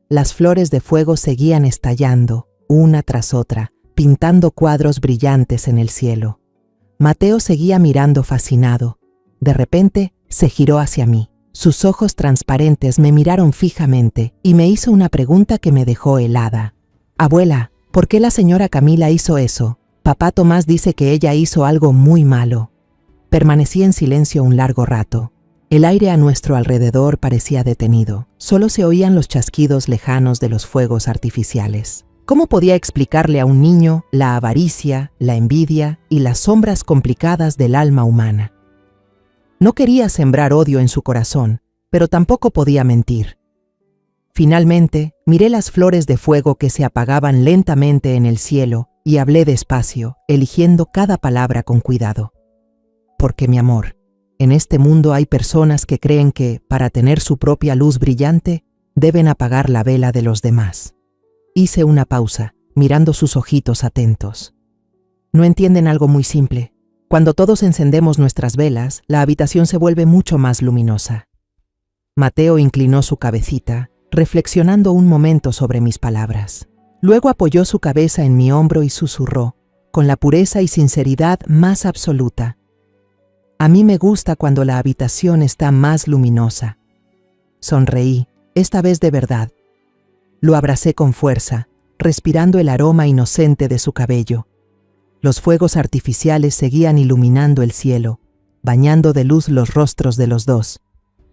Las flores de fuego seguían estallando, una tras otra, pintando cuadros brillantes en el cielo. Mateo seguía mirando fascinado. De repente, se giró hacia mí. Sus ojos transparentes me miraron fijamente y me hizo una pregunta que me dejó helada. «Abuela, ¿por qué la señora Camila hizo eso? Papá Tomás dice que ella hizo algo muy malo». Permanecí en silencio un largo rato. El aire a nuestro alrededor parecía detenido. Solo se oían los chasquidos lejanos de los fuegos artificiales. ¿Cómo podía explicarle a un niño la avaricia, la envidia y las sombras complicadas del alma humana? No quería sembrar odio en su corazón, pero tampoco podía mentir. Finalmente, miré las flores de fuego que se apagaban lentamente en el cielo y hablé despacio, eligiendo cada palabra con cuidado. Porque, mi amor, en este mundo hay personas que creen que, para tener su propia luz brillante, deben apagar la vela de los demás. Hice una pausa, mirando sus ojitos atentos. No entienden algo muy simple. Cuando todos encendemos nuestras velas, la habitación se vuelve mucho más luminosa. Mateo inclinó su cabecita, reflexionando un momento sobre mis palabras. Luego apoyó su cabeza en mi hombro y susurró, con la pureza y sinceridad más absoluta: «A mí me gusta cuando la habitación está más luminosa». Sonreí, esta vez de verdad. Lo abracé con fuerza, respirando el aroma inocente de su cabello. Los fuegos artificiales seguían iluminando el cielo, bañando de luz los rostros de los dos.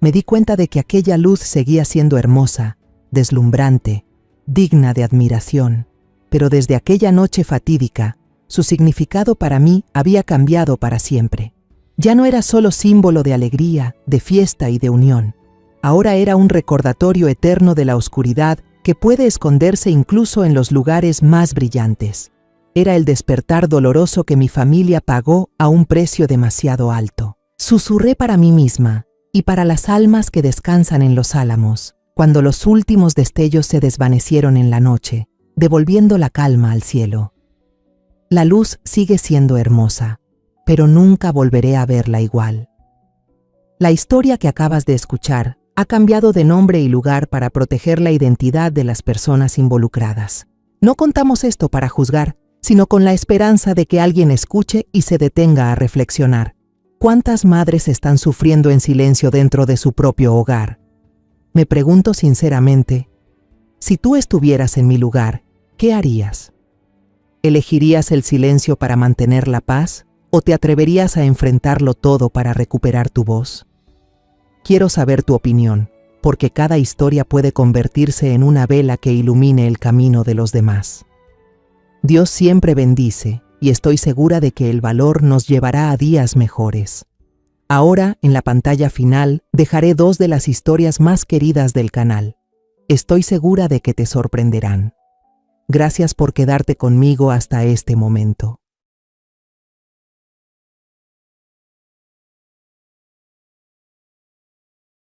Me di cuenta de que aquella luz seguía siendo hermosa, deslumbrante, digna de admiración. Pero desde aquella noche fatídica, su significado para mí había cambiado para siempre. Ya no era solo símbolo de alegría, de fiesta y de unión. Ahora era un recordatorio eterno de la oscuridad que puede esconderse incluso en los lugares más brillantes. Era el despertar doloroso que mi familia pagó a un precio demasiado alto. Susurré para mí misma y para las almas que descansan en los álamos, cuando los últimos destellos se desvanecieron en la noche, devolviendo la calma al cielo. La luz sigue siendo hermosa, pero nunca volveré a verla igual. La historia que acabas de escuchar ha cambiado de nombre y lugar para proteger la identidad de las personas involucradas. No contamos esto para juzgar, sino con la esperanza de que alguien escuche y se detenga a reflexionar. ¿Cuántas madres están sufriendo en silencio dentro de su propio hogar? Me pregunto sinceramente, si tú estuvieras en mi lugar, ¿qué harías? ¿Elegirías el silencio para mantener la paz o te atreverías a enfrentarlo todo para recuperar tu voz? Quiero saber tu opinión, porque cada historia puede convertirse en una vela que ilumine el camino de los demás. Dios siempre bendice, y estoy segura de que el valor nos llevará a días mejores. Ahora, en la pantalla final, dejaré 2 de las historias más queridas del canal. Estoy segura de que te sorprenderán. Gracias por quedarte conmigo hasta este momento.